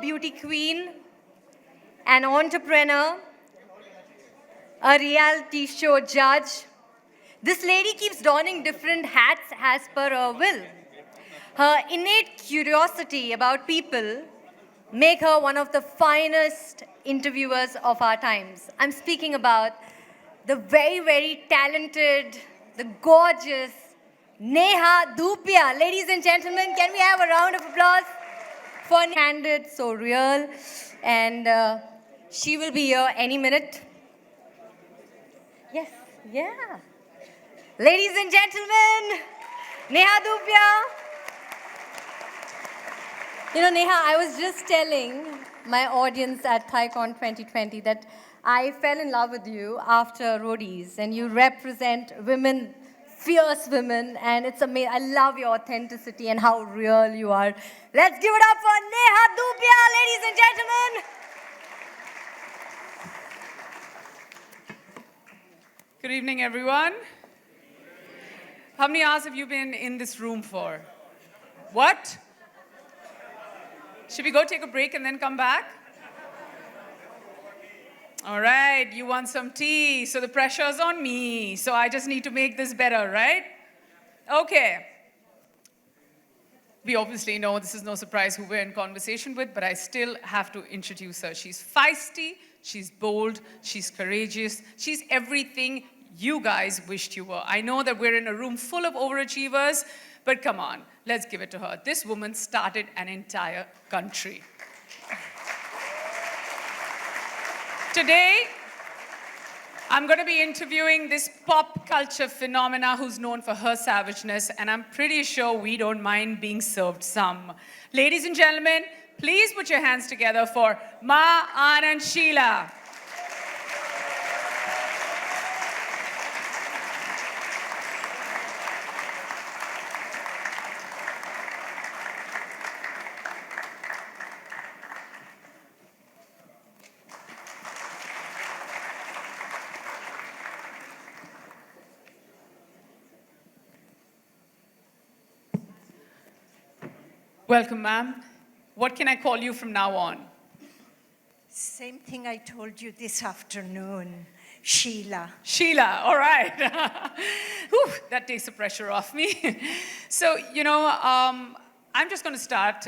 beauty queen, an entrepreneur, a reality show judge. This lady keeps donning different hats as per her will. Her innate curiosity about people make her one of the finest interviewers of our times. I'm speaking about the very, very talented, the gorgeous Neha Dhupia. Ladies and gentlemen, can we have a round of applause for candid, so real, and she will be here any minute. Yes, yeah. Ladies and gentlemen, Neha Dhupia. You know, Neha, I was just telling my audience at ThaiCon 2020 that I fell in love with you after Roadies, and you represent women, fierce women, and it's amazing. I love your authenticity and how real you are. Let's give it up for Neha Dhupia, ladies and gentlemen. Good evening, everyone. How many hours have you been in this room for? What? Should we go take a break and then come back? All right, you want some tea, so the pressure's on me. So I just need to make this better, right? Okay. We obviously know this is no surprise who we're in conversation with, but I still have to introduce her. She's feisty, she's bold, she's courageous, she's everything you guys wished you were. I know that we're in a room full of overachievers, but come on, let's give it to her. This woman started an entire country. Today, I'm going to be interviewing this pop culture phenomena who's known for her savageness, and I'm pretty sure we don't mind being served some. Ladies and gentlemen, please put your hands together for Ma Sheela. Welcome, ma'am. What can I call you from now on? Same thing I told you this afternoon, Sheela. Sheela, all right. Whew, that takes the pressure off me. So, I'm just going to start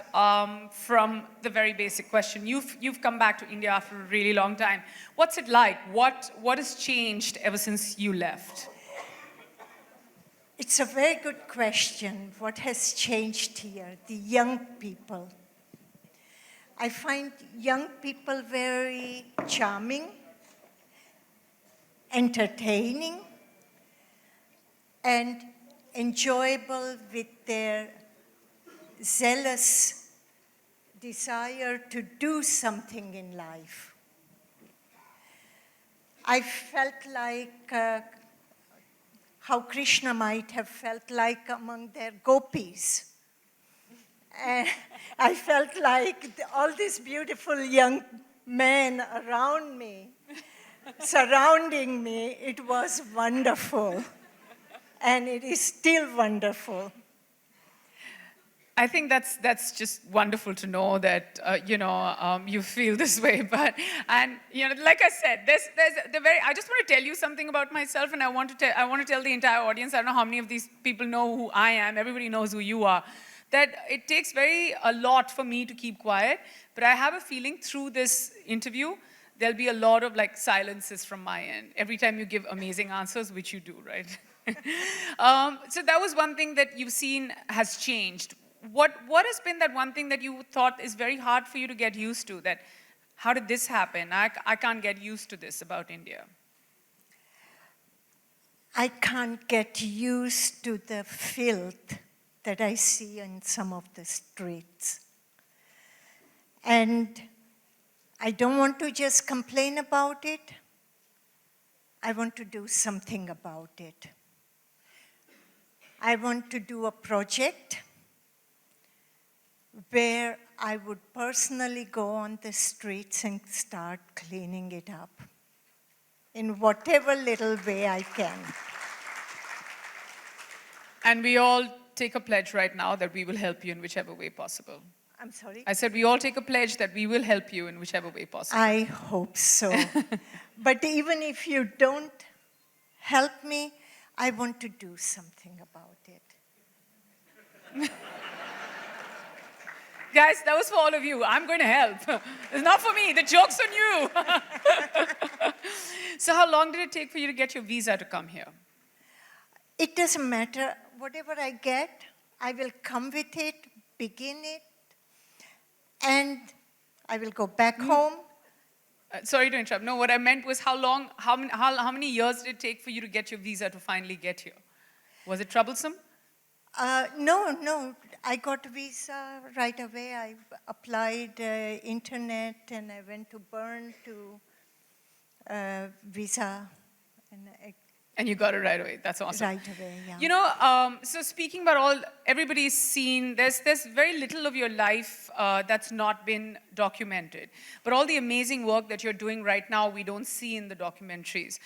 from the very basic question. You've come back to India after a really long time. What's it like? What has changed ever since you left? It's a very good question. What has changed here? The young people. I find young people very charming, entertaining, and enjoyable with their zealous desire to do something in life. I felt like how Krishna might have felt like among their gopis. And I felt like all these beautiful young men around me, surrounding me, it was wonderful. And it is still wonderful. I think that's just wonderful to know that you feel this way. But like I said, I just want to tell you something about myself, and I want to tell the entire audience. I don't know how many of these people know who I am. Everybody knows who you are. That it takes a lot for me to keep quiet. But I have a feeling through this interview there'll be a lot of silences from my end every time you give amazing answers, which you do, right? So that was one thing that you've seen has changed. What has been that one thing that you thought is very hard for you to get used to? That how did this happen? I can't get used to this about India. I can't get used to the filth that I see in some of the streets. And I don't want to just complain about it. I want to do something about it. I want to do a project where I would personally go on the streets and start cleaning it up in whatever little way I can. And we all take a pledge right now that we will help you in whichever way possible. I'm sorry? I said we all take a pledge that we will help you in whichever way possible. I hope so. But even if you don't help me, I want to do something about it. Guys, that was for all of you. I'm going to help. It's not for me. The joke's on you. So how long did it take for you to get your visa to come here? It doesn't matter. Whatever I get, I will come with it, begin it, and I will go back home. Sorry to interrupt. No, what I meant was how many years did it take for you to get your visa to finally get here? Was it troublesome? No. I got a visa right away. I applied internet and I went to Bern to visa. And you got it right away. That's awesome. Right away, yeah. You know, so speaking about everybody's seen, there's very little of your life that's not been documented. But all the amazing work that you're doing right now, we don't see in the documentaries.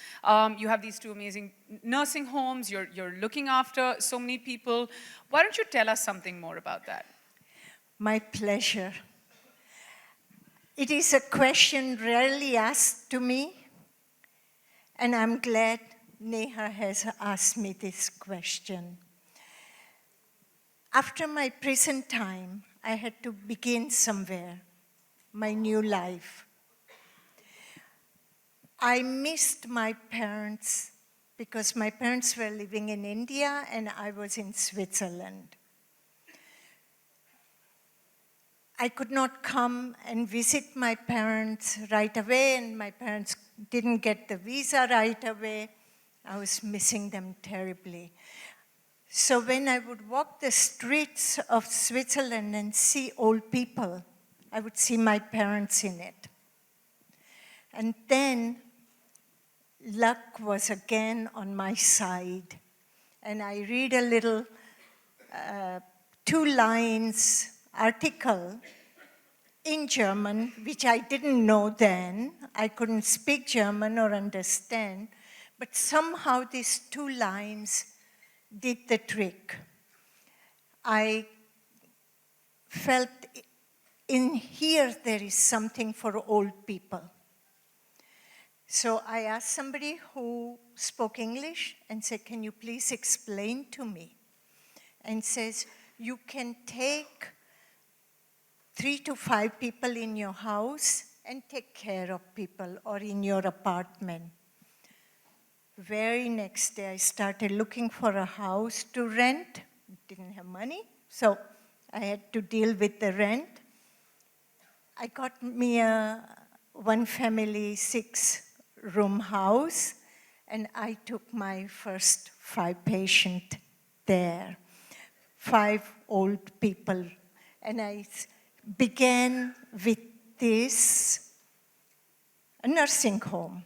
You have these 2 amazing nursing homes. You're looking after so many people. Why don't you tell us something more about that? My pleasure. It is a question rarely asked to me, and I'm glad Neha has asked me this question. After my prison time, I had to begin somewhere, my new life. I missed my parents because my parents were living in India and I was in Switzerland. I could not come and visit my parents right away, and my parents didn't get the visa right away. I was missing them terribly. So when I would walk the streets of Switzerland and see old people, I would see my parents in it. And then luck was again on my side. And I read a little 2 lines article in German, which I didn't know then. I couldn't speak German or understand. But somehow these 2 lines did the trick. I felt in here there is something for old people. So I asked somebody who spoke English and said, can you please explain to me? And says, you can take 3 to 5 people in your house and take care of people, or in your apartment. Very next day, I started looking for a house to rent. Didn't have money, so I had to deal with the rent. I got me a 1-family 6-room house, and I took my first 5 patients there, 5 old people. And I began with this, a nursing home.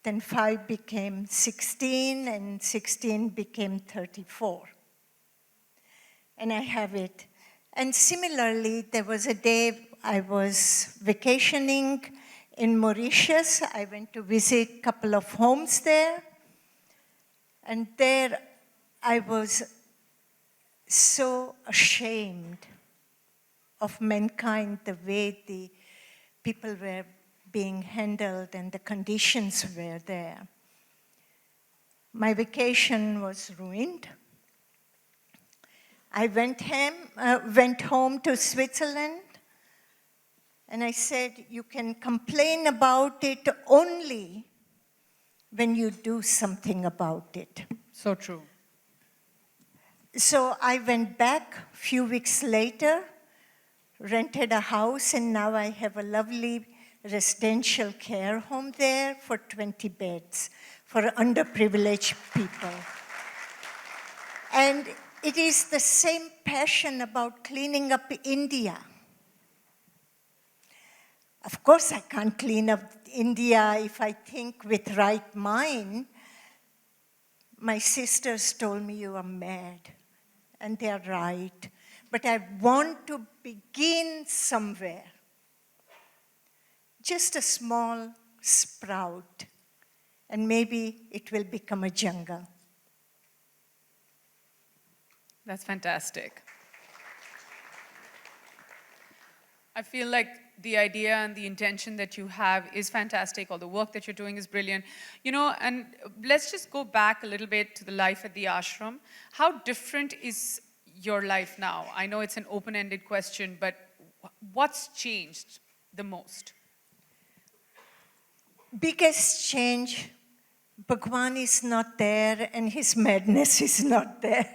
Then 5 became 16, and 16 became 34. And I have it. And similarly, there was a day I was vacationing in Mauritius. I went to visit a couple of homes there. And there I was so ashamed of mankind, the way the people were being handled and the conditions were there. My vacation was ruined. I went home to Switzerland, and I said, you can complain about it only when you do something about it. So true. So I went back a few weeks later, rented a house, and now I have a lovely residential care home there for 20 beds for underprivileged people. And it is the same passion about cleaning up India. Of course, I can't clean up India if I think with right mind. My sisters told me, you are mad. And they are right. But I want to begin somewhere. Just a small sprout, and maybe it will become a jungle. That's fantastic. I feel like the idea and the intention that you have is fantastic. All the work that you're doing is brilliant. And let's just go back a little bit to the life at the ashram. How different is your life now? I know it's an open-ended question, but what's changed the most? Biggest change, Bhagwan is not there and his madness is not there.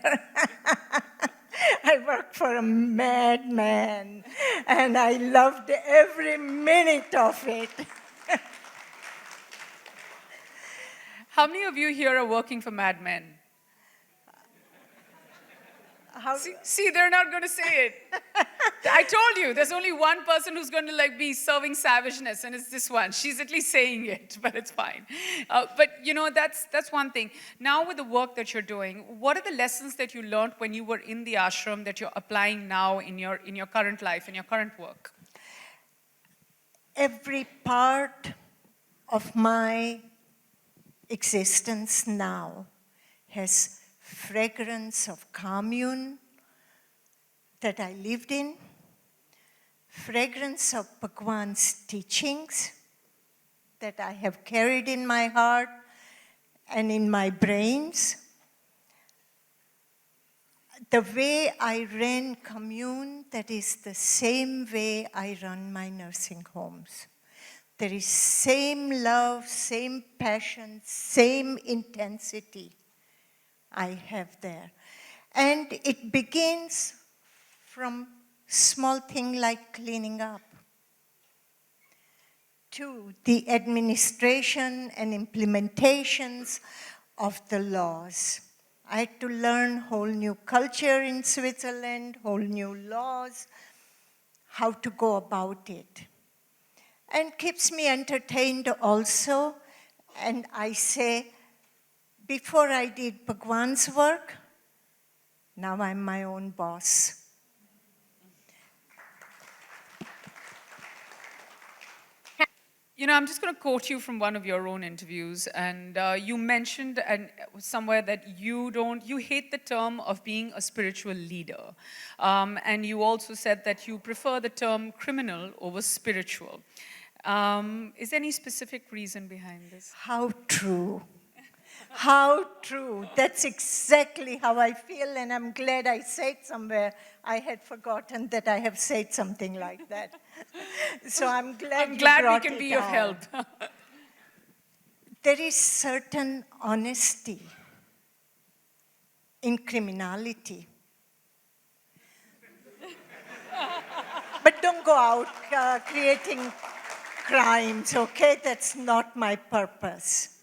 I work for a madman and I loved every minute of it. How many of you here are working for madmen? See, they're not going to say it. I told you, there's only one person who's going to be serving savageness, and it's this one. She's at least saying it, but it's fine. But that's one thing. Now with the work that you're doing, what are the lessons that you learned when you were in the ashram that you're applying now in your current life, in your current work? Every part of my existence now has fragrance of commune that I lived in, fragrance of Bhagwan's teachings that I have carried in my heart and in my brains. The way I ran commune, that is the same way I run my nursing homes. There is same love, same passion, same intensity I have there. And it begins from small thing like cleaning up to the administration and implementations of the laws. I had to learn whole new culture in Switzerland, whole new laws, how to go about it. And keeps me entertained also. And I say, before I did Bhagwan's work, now I'm my own boss. I'm just going to quote you from one of your own interviews, and you mentioned somewhere that you hate the term of being a spiritual leader, and you also said that you prefer the term criminal over spiritual. Is there any specific reason behind this? How true. How true. That's exactly how I feel, and I'm glad I said somewhere. I had forgotten that I have said something like that. So I'm glad we can be of help. There is certain honesty in criminality. But don't go out creating crimes, okay? That's not my purpose.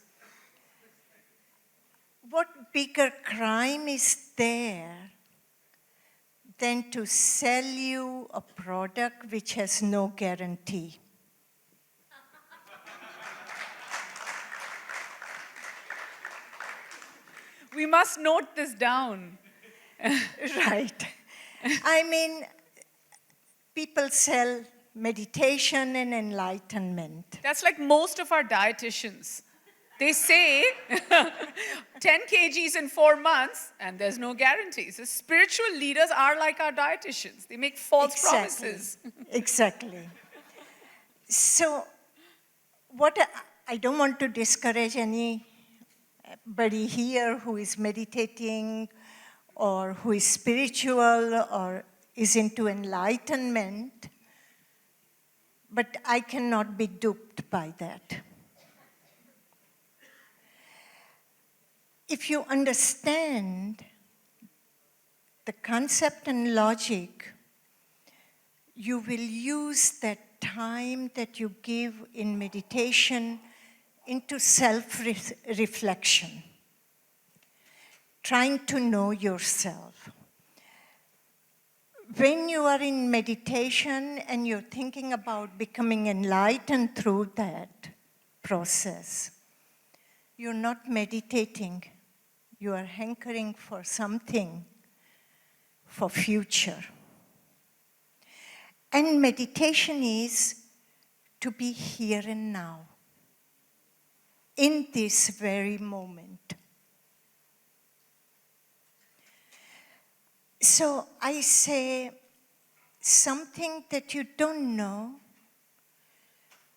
What bigger crime is there than to sell you a product which has no guarantee? We must note this down. Right. I mean, people sell meditation and enlightenment. That's like most of our dietitians. They say 10 kgs in 4 months, and there's no guarantees. The spiritual leaders are like our dietitians. They make false promises. Exactly. So, I don't want to discourage anybody here who is meditating or who is spiritual or is into enlightenment, but I cannot be duped by that. If you understand the concept and logic, you will use that time that you give in meditation into self-reflection, trying to know yourself. When you are in meditation and you're thinking about becoming enlightened through that process, you're not meditating. You are hankering for something, for future. And meditation is to be here and now, in this very moment. So I say, something that you don't know,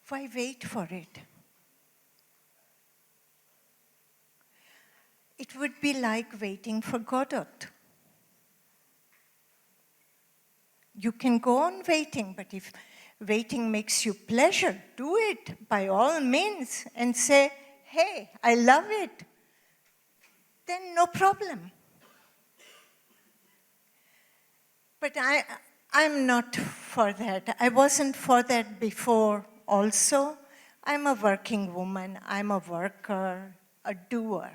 why wait for it? It would be like waiting for Godot. You can go on waiting, but if waiting makes you pleasure, do it by all means and say, hey, I love it. Then no problem. But I'm not for that. I wasn't for that before also. I'm a working woman. I'm a worker, a doer.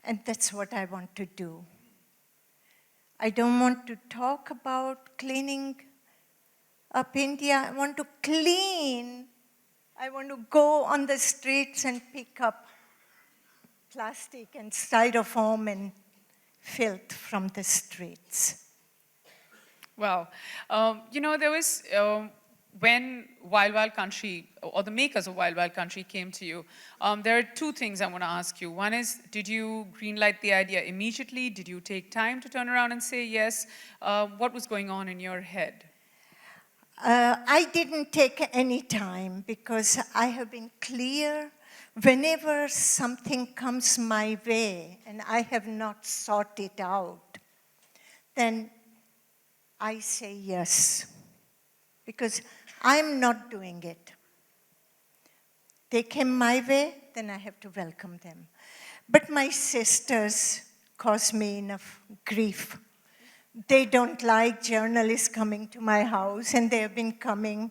And that's what I want to do. I don't want to talk about cleaning up India. I want to clean. I want to go on the streets and pick up plastic and styrofoam and filth from the streets. Wow. There was, when Wild Wild Country, or the makers of Wild Wild Country came to you, there are two things I want to ask you. One is, did you greenlight the idea immediately? Did you take time to turn around and say yes? What was going on in your head? I didn't take any time because I have been clear whenever something comes my way and I have not sought it out, then I say yes, because I'm not doing it. They came my way, then I have to welcome them. But my sisters cause me enough grief. They don't like journalists coming to my house, and they have been coming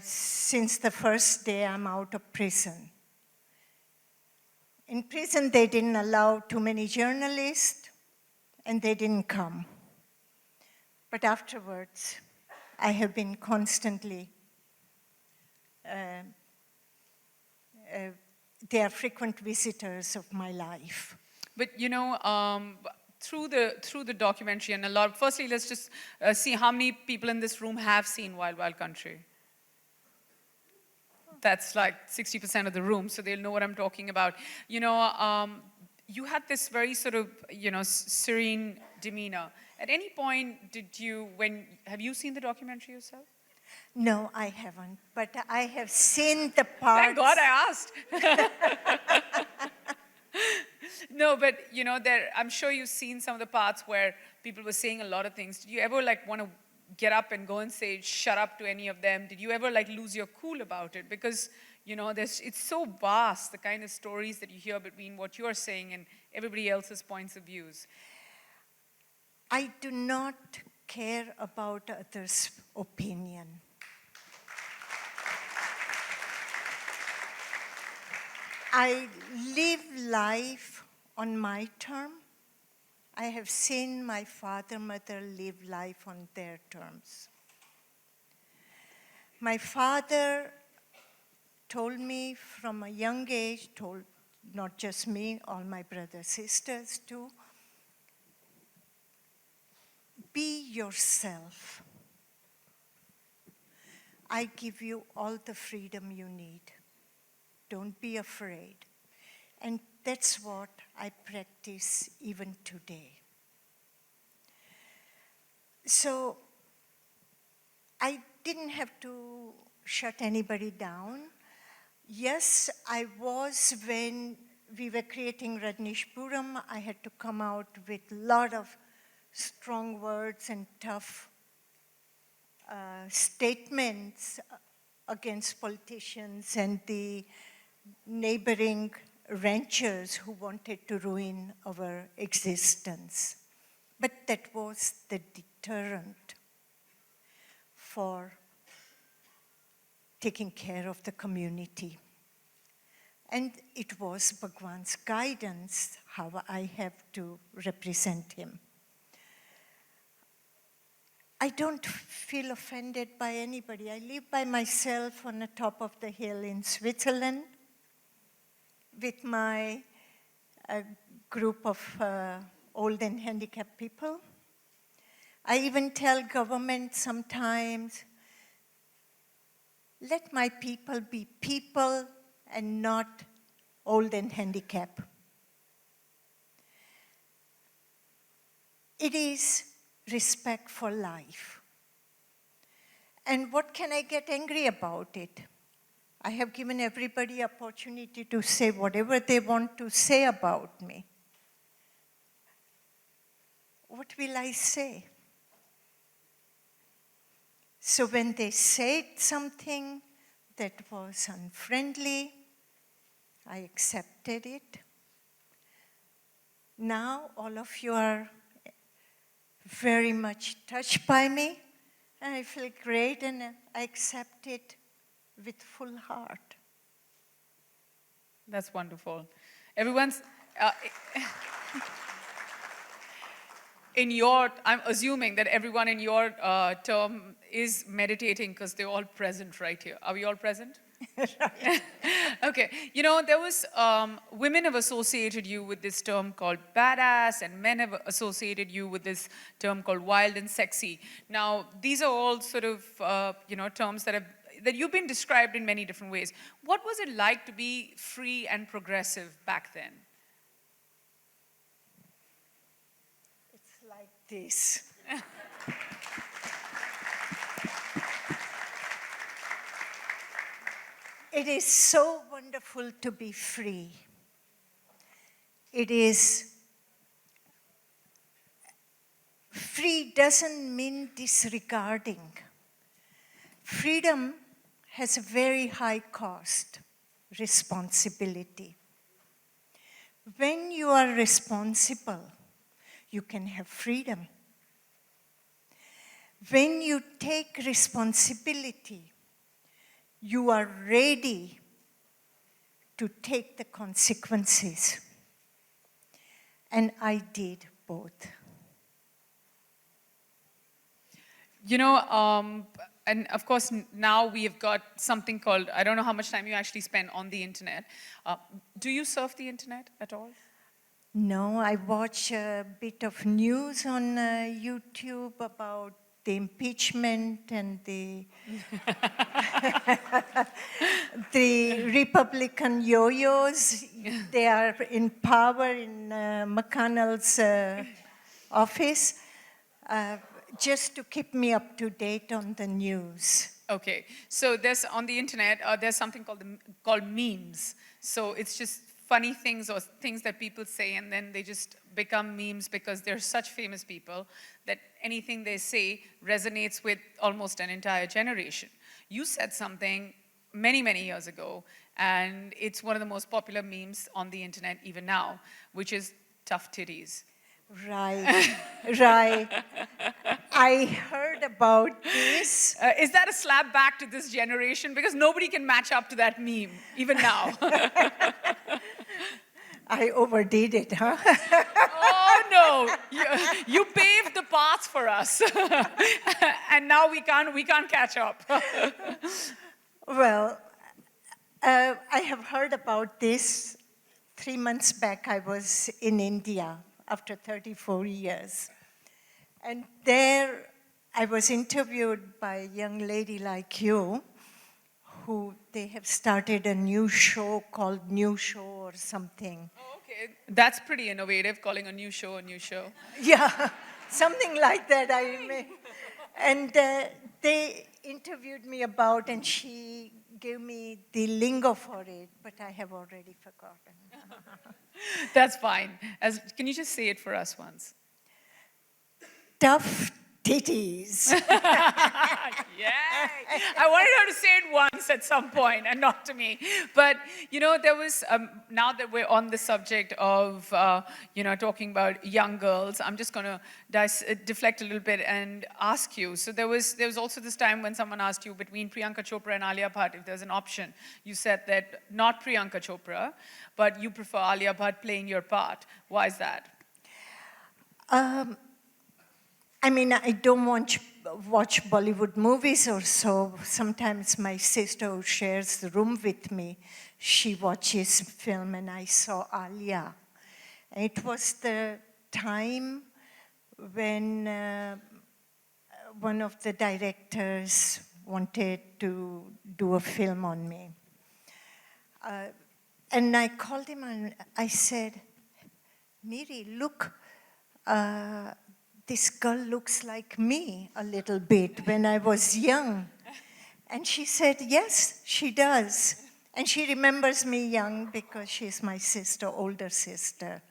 since the first day I'm out of prison. In prison, they didn't allow too many journalists, and they didn't come. But afterwards, I have been constantly, they are frequent visitors of my life. But through the documentary and firstly, let's just see how many people in this room have seen Wild Wild Country. That's like 60% of the room, so they'll know what I'm talking about. You had this very sort of, serene demeanor. At any point, have you seen the documentary yourself? No, I haven't, but I have seen the parts. Thank God I asked. No, but I'm sure you've seen some of the parts where people were saying a lot of things. Did you ever want to get up and go and say shut up to any of them? Did you ever lose your cool about it? Because it's so vast, the kind of stories that you hear between what you're saying and everybody else's points of views. I do not care about others' opinion. I live life on my term. I have seen my father, mother live life on their terms. My father told me from a young age, told not just me, all my brothers, sisters too, be yourself. I give you all the freedom you need. Don't be afraid. And that's what I practice even today. So I didn't have to shut anybody down. Yes, I was, when we were creating Rajneeshpuram, I had to come out with a lot of strong words and tough statements against politicians and the neighboring ranchers who wanted to ruin our existence. But that was the deterrent for taking care of the community. And it was Bhagwan's guidance how I have to represent him. I don't feel offended by anybody. I live by myself on the top of the hill in Switzerland with my group of old and handicapped people. I even tell government sometimes, let my people be people and not old and handicapped. it is respect for life. And what can I get angry about it? I have given everybody opportunity to say whatever they want to say about me. What will I say? So when they said something that was unfriendly, I accepted it. Now all of you are very much touched by me, and I feel great, and I accept it with full heart. That's wonderful. Everyone's, I'm assuming that everyone in your term is meditating because they're all present right here. Are we all present? Right. Okay. You know, there was, women have associated you with this term called badass, and men have associated you with this term called wild and sexy. Now, these are all sort of, terms that you've been described in many different ways. What was it like to be free and progressive back then? It's like this. It is so wonderful to be free. It is, free doesn't mean disregarding. Freedom has a very high cost, responsibility. When you are responsible, you can have freedom. When you take responsibility, you are ready to take the consequences. And I did both. You know, and of course, now we have got something called, I don't know how much time you actually spend on the internet. Do you surf the internet at all? No, I watch a bit of news on YouTube about the impeachment and the the Republican yo-yos. They are in power in McConnell's office, just to keep me up to date on the news. Okay, so there's on the internet, there's something called memes. So it's just funny things or things that people say, and then they just become memes because they're such famous people that anything they say resonates with almost an entire generation. You said something many, many years ago, and it's one of the most popular memes on the internet even now, which is tough titties. Right, right. I heard about this. Is that a slap back to this generation? Because nobody can match up to that meme, even now. I overdid it, huh? Oh, no. You paved the path for us. And now we can't catch up. Well, I have heard about this. 3 months back, I was in India after 34 years. And there, I was interviewed by a young lady like you, who they have started a new show called New Show or something. Oh, okay. That's pretty innovative, calling a new show a new show. Yeah, something like that, I mean. And they interviewed me about, and she gave me the lingo for it, but I have already forgotten. That's fine. Can you just say it for us once? Tough titties. Yay! I wanted her to say it once at some point and not to me. But, you know, there was, now that we're on the subject of, talking about young girls, I'm just going to deflect a little bit and ask you. So there was also this time when someone asked you between Priyanka Chopra and Alia Bhatt, if there's an option. You said that not Priyanka Chopra, but you prefer Alia Bhatt playing your part. Why is that? I mean, I don't watch Bollywood movies or so. Sometimes my sister who shares the room with me, she watches film, and I saw Alia. It was the time when one of the directors wanted to do a film on me. And I called him and I said, Miri, look, this girl looks like me a little bit when I was young. And she said, yes, she does. And she remembers me young because she's my sister, older sister.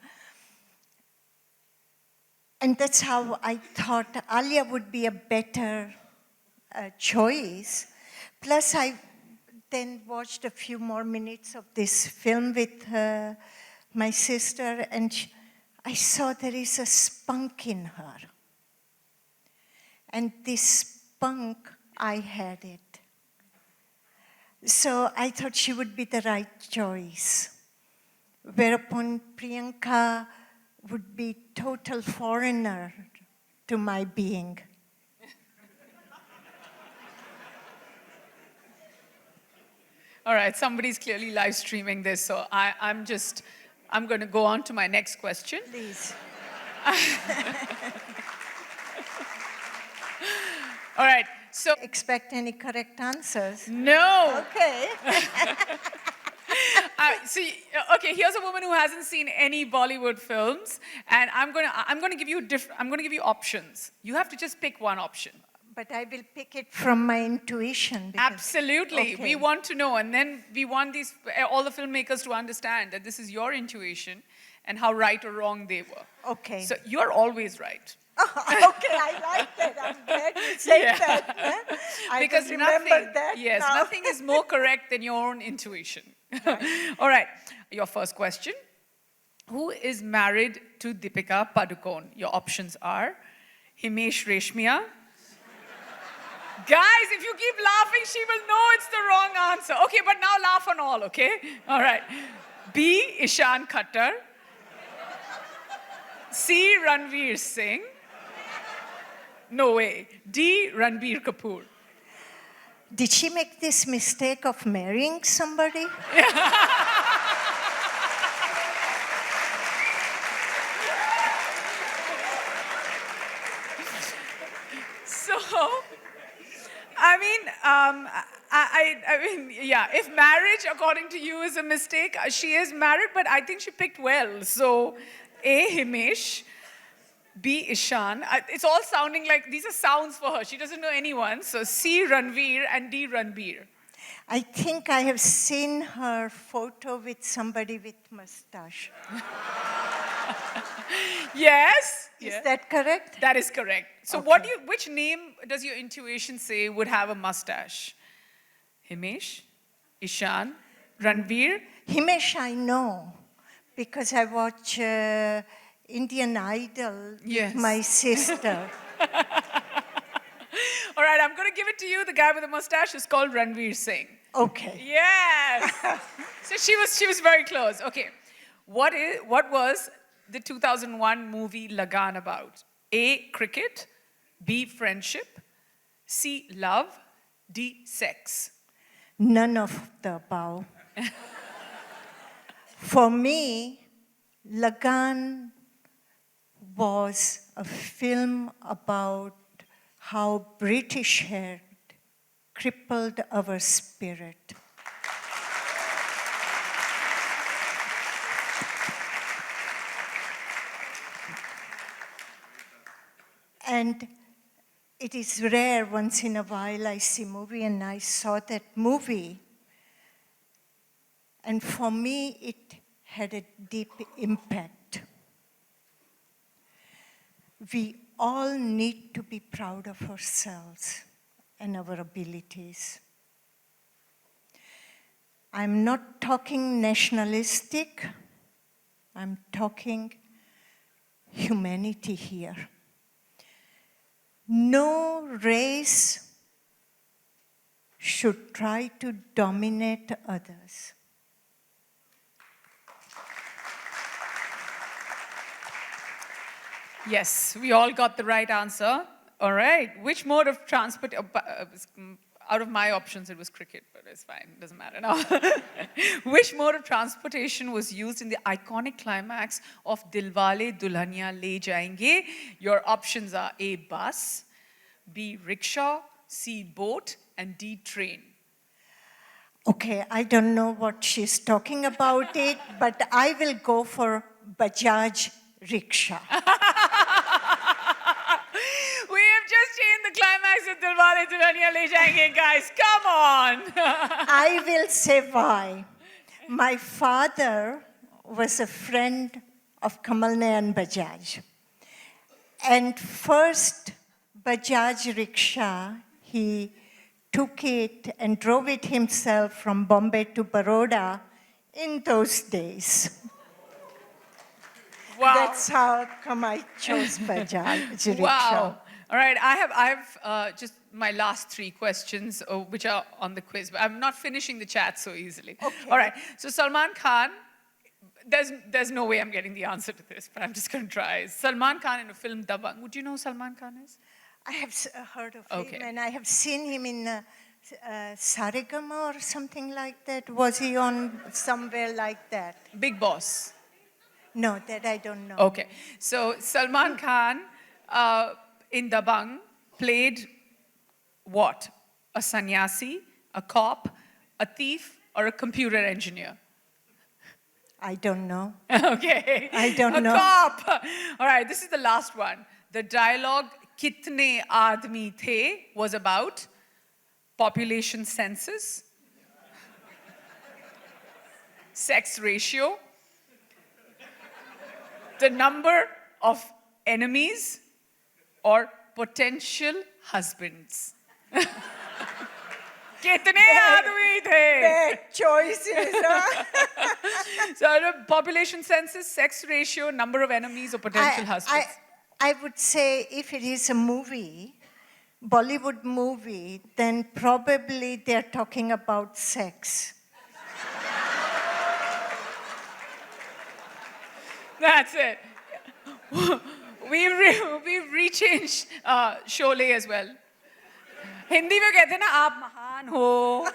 And that's how I thought Alia would be a better choice. Plus, I then watched a few more minutes of this film with my sister, and I saw there is a spunk in her. And this spunk, I had it. So I thought she would be the right choice. Whereupon Priyanka would be total foreigner to my being. All right, somebody's clearly live streaming this, so I'm going to go on to my next question. Please. All right, so... Expect any correct answers? No. Okay. Okay, here's a woman who hasn't seen any Bollywood films, and I'm going to give you options. You have to just pick one option. But I will pick it from my intuition. Absolutely. Okay. We want to know, and then we want all the filmmakers to understand that this is your intuition and how right or wrong they were. Okay. So you're always right. Okay, I like that. I'm glad you said that. I Because will remember that yes, now. nothing is more correct than your own intuition. Right. All right, your first question. Who is married to Deepika Padukone? Your options are Himesh Reshmiya. Guys, if you keep laughing, she will know it's the wrong answer. Okay, but now laugh on all, okay? All right. B. Ishan Khattar. C. Ranveer Singh. No way. D. Ranbir Kapoor. Did she make this mistake of marrying somebody? So, I mean, yeah, if marriage, according to you, is a mistake, she is married, but I think she picked well. So, A. Himesh. B. Ishan. It's all sounding like these are sounds for her. She doesn't know anyone. So C. Ranveer and D. Ranbir. I think I have seen her photo with somebody with mustache. Yes. Is that correct? That is correct. So Okay. which name does your intuition say would have a mustache? Himesh, Ishan, Ranveer? Himesh, I know, because I watch Indian Idol Yes. with my sister. All right, I'm going to give it to you. The guy with the mustache is called Ranveer Singh. Okay. Yes. So she was very close. Okay. What was the 2001 movie Lagan about? A. Cricket. B. Friendship. C. Love. D. Sex. None of the above. For me, Lagan was a film about how British had crippled our spirit. And it is rare, once in a while I see a movie, and I saw that movie. And for me, it had a deep impact. We all need to be proud of ourselves and our abilities. I'm not talking nationalistic, I'm talking humanity here. No race should try to dominate others. Yes, we all got the right answer. All right. Which mode of transport? Out of my options, it was cricket, but it's fine. It doesn't matter now. Which mode of transportation was used in the iconic climax of Dilwale Dulhania Le Jayenge? Your options are A. Bus, B. Rickshaw, C. Boat, and D. Train. Okay, I don't know what she's talking about it, but I will go for Bajaj rickshaw. Dilwale Dulhaniya Le Jayenge, guys. Come on. I will say why. My father was a friend of Kamal Nayan Bajaj. And first Bajaj rickshaw, he took it and drove it himself from Bombay to Baroda in those days. Wow. That's how come I chose Bajaj rickshaw. Wow. All right, I have just my last 3 questions, which are on the quiz. But I'm not finishing the chat so easily. Okay. All right, so Salman Khan, there's no way I'm getting the answer to this, but I'm just going to try. Salman Khan in the film Dabangg. Would you know who Salman Khan is? I have heard of Okay. him, and I have seen him in Saregama or something like that. Was he on somewhere like that? Big Boss. No, that I don't know. Okay, so Salman Khan in Dabangg played what? A sannyasi, a cop, a thief, or a computer engineer? I don't know. Okay. I don't know. A cop. All right, this is the last one. The dialogue, Kitne aadmi the, was about population census, sex ratio, the number of enemies, or potential husbands. Kitne aadmi the? Bad choices, huh? So, the population census, sex ratio, number of enemies, or potential husbands. I would say if it is a movie, Bollywood movie, then probably they're talking about sex. That's it. We've rechanged Sholay as well. Hindi में कहते हैं ना आप महान हो.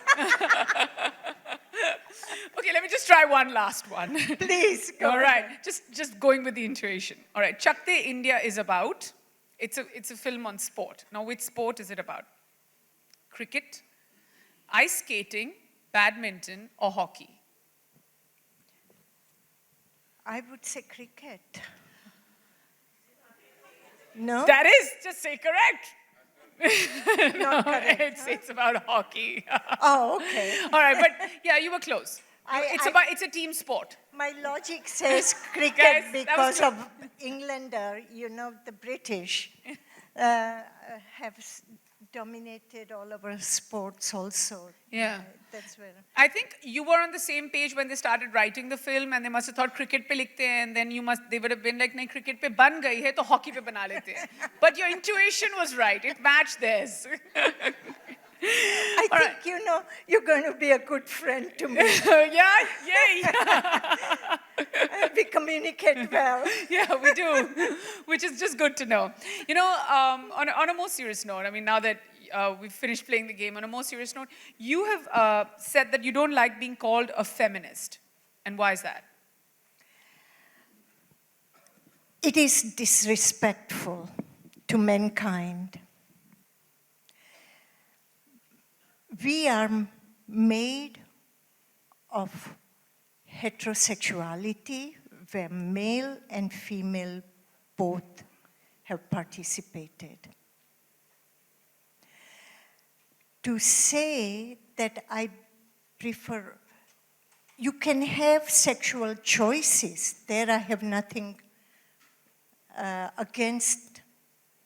Okay, let me just try one last one. Please, go All right, just going with the intuition. All right, Chak De India is about, it's a film on sport. Now, which sport is it about? Cricket, ice skating, badminton, or hockey? I would say cricket. No? That is, just say correct. Not correct. It's about hockey. Oh, okay. All right, but yeah, you were close. I- It's a team sport. My logic says cricket Guys, that was because good. of Englander, the British have dominated all of our sports also. Yeah. That's where. I think you were on the same page when they started writing the film, and they must have thought cricket pe likhte hain, and then they would have been like, nahi, cricket pe ban gayi hai, to hockey pe bana lete hain. But your intuition was right. It matched theirs. I think, you're going to be a good friend to me. Yeah, yay. We communicate well. Yeah, we do, which is just good to know. On a more serious note, I mean, now that we've finished playing the game, on a more serious note, you have said that you don't like being called a feminist. And why is that? It is disrespectful to mankind. We are made of heterosexuality, where male and female both have participated. To say that I prefer, you can have sexual choices, there I have nothing against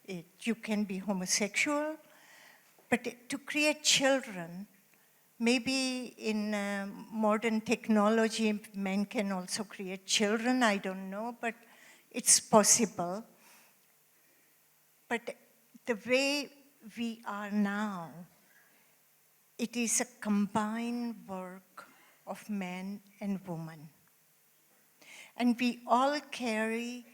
it. You can be homosexual, but to create children, maybe in modern technology, men can also create children, I don't know, but it's possible. But the way we are now, it is a combined work of man and woman. And we all carry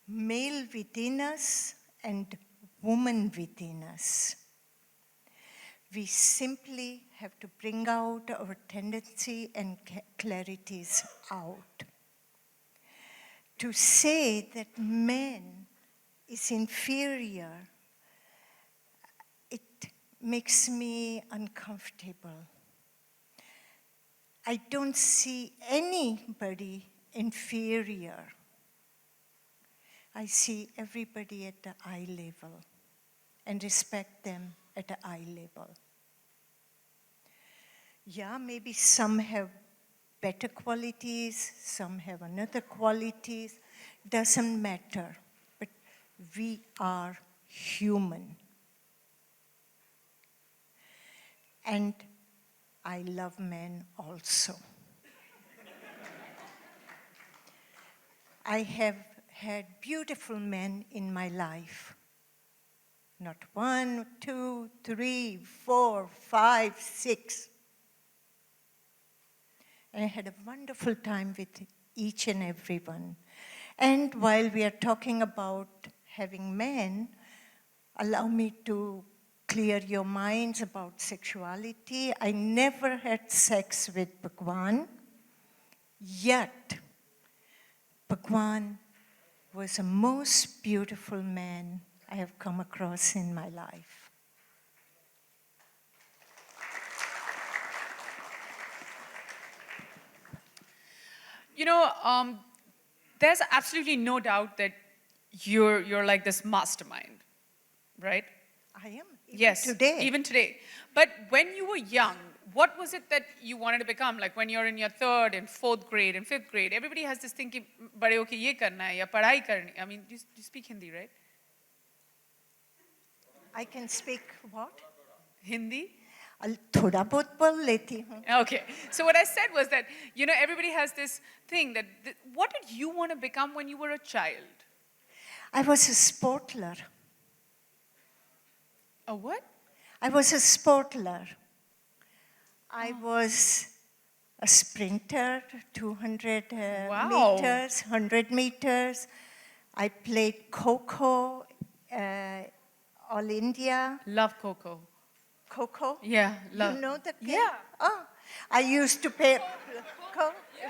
male within us and woman within us. We simply have to bring out our tendency and clarities out. To say that man is inferior, it makes me uncomfortable. I don't see anybody inferior. I see everybody at the eye level and respect them at eye level. Yeah, maybe some have better qualities, some have another qualities, doesn't matter. But we are human. And I love men also. I have had beautiful men in my life. Not 1, 2, 3, 4, 5, 6. And I had a wonderful time with each and every one. And while we are talking about having men, allow me to clear your minds about sexuality. I never had sex with Bhagwan, yet Bhagwan was the most beautiful man I have come across in my life. You know, there's absolutely no doubt that you're like this mastermind, right? I am. Yes, Today. even today. But when you were young, what was it that you wanted to become? Like when you're in your 3rd and 4th grade and 5th grade, everybody has this thinking, bade hoke ye karna hai ya padhai karni. I mean, you speak Hindi, right? I can speak what? Hindi? थोड़ा बहुत बोल लेती हूँ. Okay. So what I said was that, you know, everybody has this thing that, what did you want to become when you were a child? I was a sportler. A what? I was a sportler. I was a sprinter, 200 Wow. meters, 100 meters. I played Kho-Kho, All India. Love Coco. Kho-Kho? Yeah, love. You know the game? Yeah. Oh, I used to play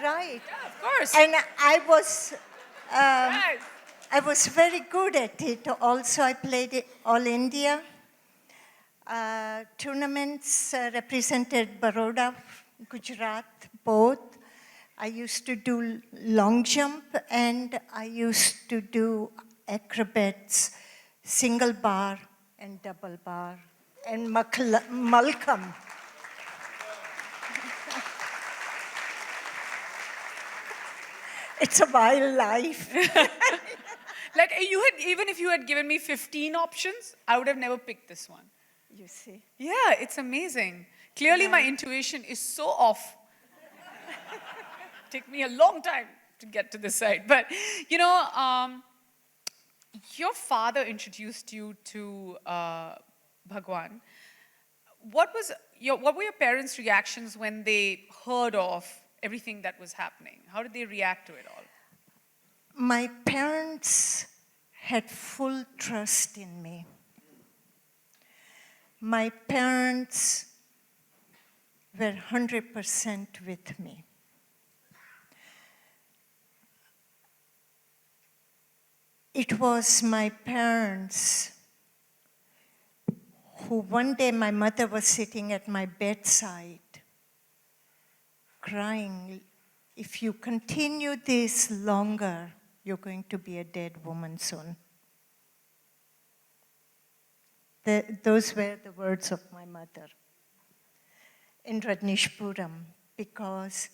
right. Yeah, of course. And um, Right. I was very good at it. Also, I played it All India. Tournaments represented Baroda, Gujarat, both. I used to do long jump and I used to do acrobats, single bar and double bar, and Malcolm. It's a wild life. Like even if you had given me 15 options, I would have never picked this one. You see. Yeah, it's amazing. Clearly my intuition is so off. Take me a long time to get to this side. But, you know, your father introduced you to Bhagwan. What were your parents' reactions when they heard of everything that was happening? How did they react to it all? My parents had full trust in me. My parents were 100% with me. It was my parents who one day my mother was sitting at my bedside crying, if you continue this longer, you're going to be a dead woman soon. Those were the words of my mother in Rajnishpuram, because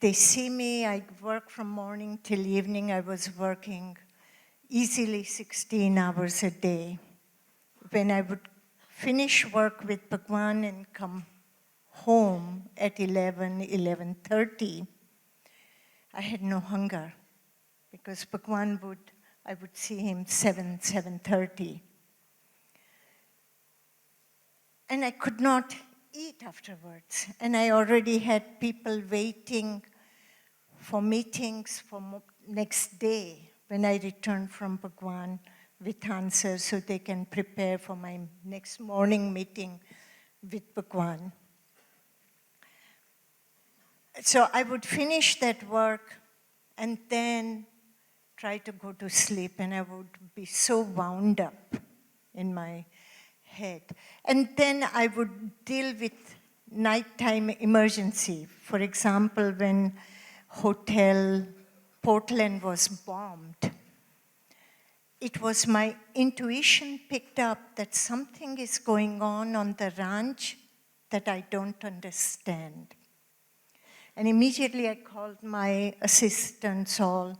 they see me, I work from morning till evening. I was working easily 16 hours a day. When I would finish work with Bhagwan and come home at 11:30, I had no hunger, because I would see him 7:30. And I could not eat afterwards. And I already had people waiting for meetings for next day when I returned from Bhagwan with answers so they can prepare for my next morning meeting with Bhagwan. So I would finish that work and then try to go to sleep, and I would be so wound up in my head. And then I would deal with nighttime emergency. For example, when Hotel Portland was bombed, it was my intuition picked up that something is going on the ranch that I don't understand. And immediately I called my assistants all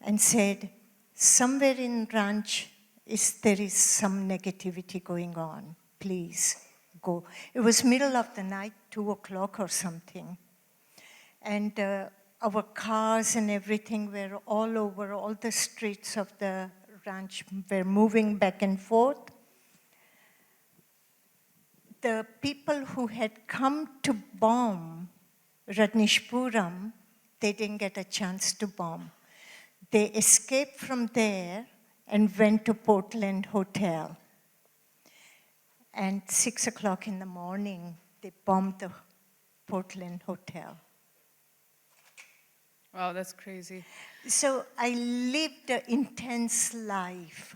and said, somewhere in ranch there is some negativity going on. Please go. It was middle of the night, 2 o'clock or something. And our cars and everything were all over, all the streets of the ranch were moving back and forth. The people who had come to bomb Ratnishpuram, they didn't get a chance to bomb. They escaped from there and went to Portland Hotel. And 6 o'clock in the morning, they bombed the Portland Hotel. Wow, that's crazy. So I lived an intense life.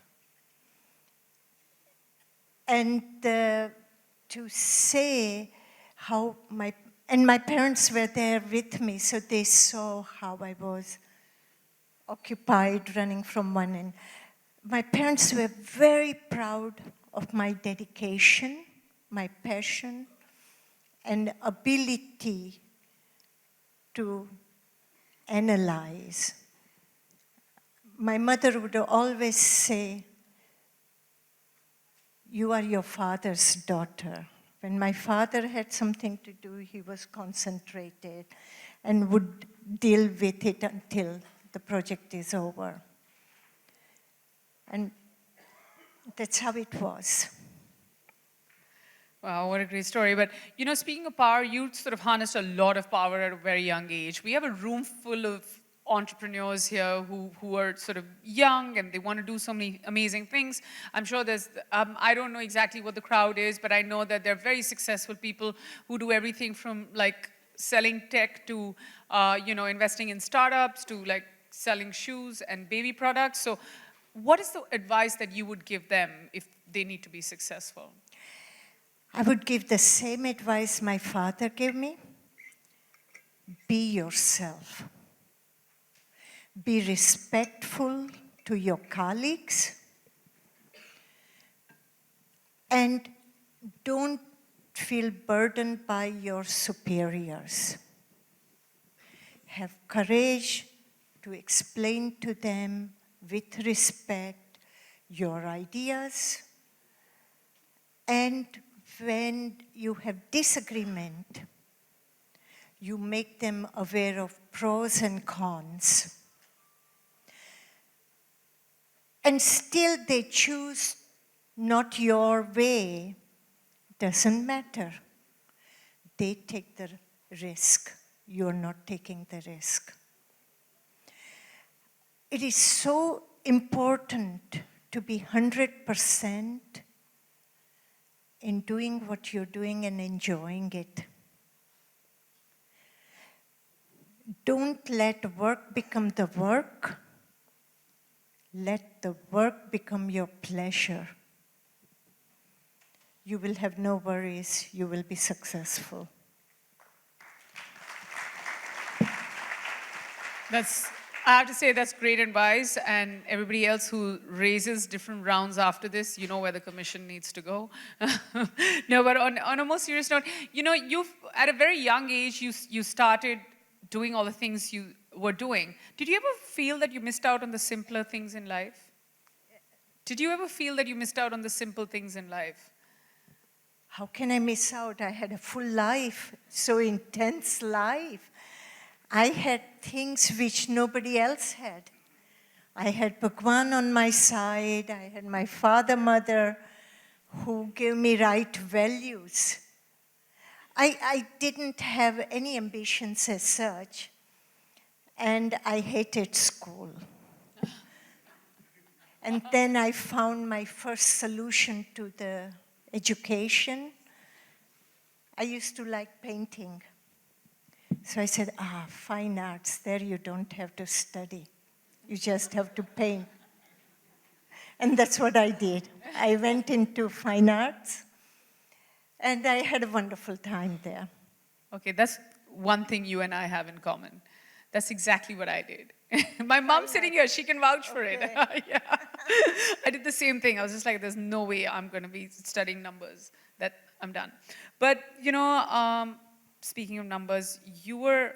And to say how my parents were there with me, so they saw how I was occupied running from one end. My parents were very proud of my dedication, my passion, and ability to analyze. My mother would always say, you are your father's daughter. When my father had something to do, he was concentrated and would deal with it until the project is over. And that's how it was. Wow, what a great story. But, you know, speaking of power, you sort of harnessed a lot of power at a very young age. We have a room full of entrepreneurs here who are sort of young and they want to do so many amazing things. I'm sure there's, I don't know exactly what the crowd is, but I know that they're very successful people who do everything from like selling tech to, you know, investing in startups to like selling shoes and baby products. So what is the advice that you would give them if they need to be successful? I would give the same advice my father gave me. Be yourself. Be respectful to your colleagues. And don't feel burdened by your superiors. Have courage to explain to them with respect your ideas. And when you have disagreement, you make them aware of pros and cons. And still they choose not your way, doesn't matter. They take the risk. You're not taking the risk. It is so important to be 100% in doing what you're doing and enjoying it. Don't let work become the work. Let the work become your pleasure. You will have no worries. You will be successful. I have to say that's great advice, and everybody else who raises different rounds after this, you know where the commission needs to go. No, but on a more serious note, you know, at a very young age, you started doing all the things you were doing. Did you ever feel that you missed out on the simpler things in life? Did you ever feel that you missed out on the simple things in life? How can I miss out? I had a full life, so intense life. I had things which nobody else had. I had Bhagwan on my side. I had my father, mother, who gave me right values. I didn't have any ambitions as such, and I hated school. And then I found my first solution to the education. I used to like painting. So I said, fine arts, there you don't have to study. You just have to paint. And that's what I did. I went into fine arts, and I had a wonderful time there. Okay, that's one thing you and I have in common. That's exactly what I did. My mom's sitting here, she can vouch for it. Yeah. I did the same thing. I was just like, there's no way I'm going to be studying numbers. That I'm done. But, speaking of numbers, you'd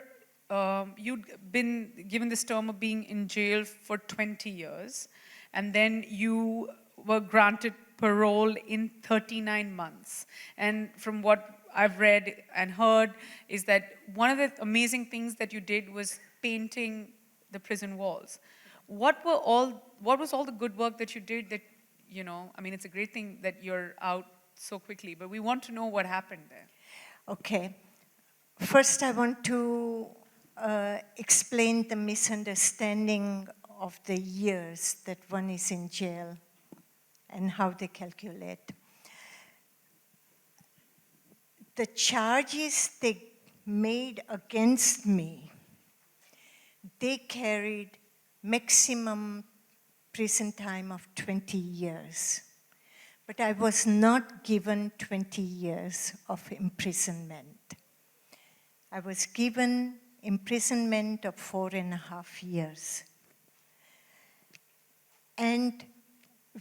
been given this term of being in jail for 20 years, and then you were granted parole in 39 months. And from what I've read and heard is that one of the amazing things that you did was painting the prison walls. What was all the good work that you did that, I mean, it's a great thing that you're out so quickly, but we want to know what happened there. Okay. First, I want to explain the misunderstanding of the years that one is in jail and how they calculate. The charges they made against me, they carried maximum prison time of 20 years. But I was not given 20 years of imprisonment. I was given imprisonment of 4.5 years. And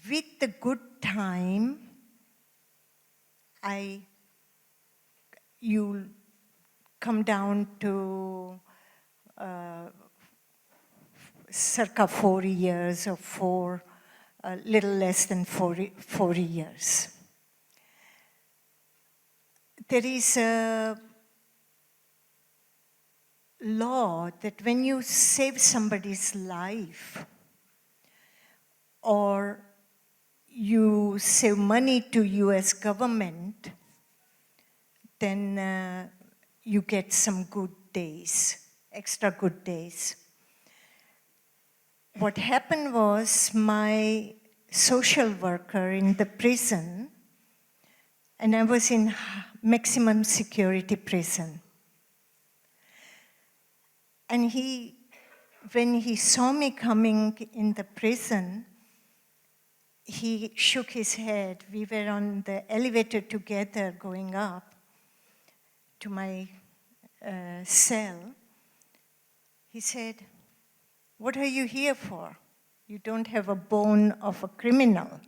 with the good time, you come down to circa 4 years or a little less than 4 years. There is a law that when you save somebody's life or you save money to US government, then you get some good days, extra good days. What happened was my social worker in the prison, and I was in maximum security prison. And when he saw me coming in the prison, he shook his head. We were on the elevator together going up to my cell. He said, "What are you here for? You don't have a bone of a criminal."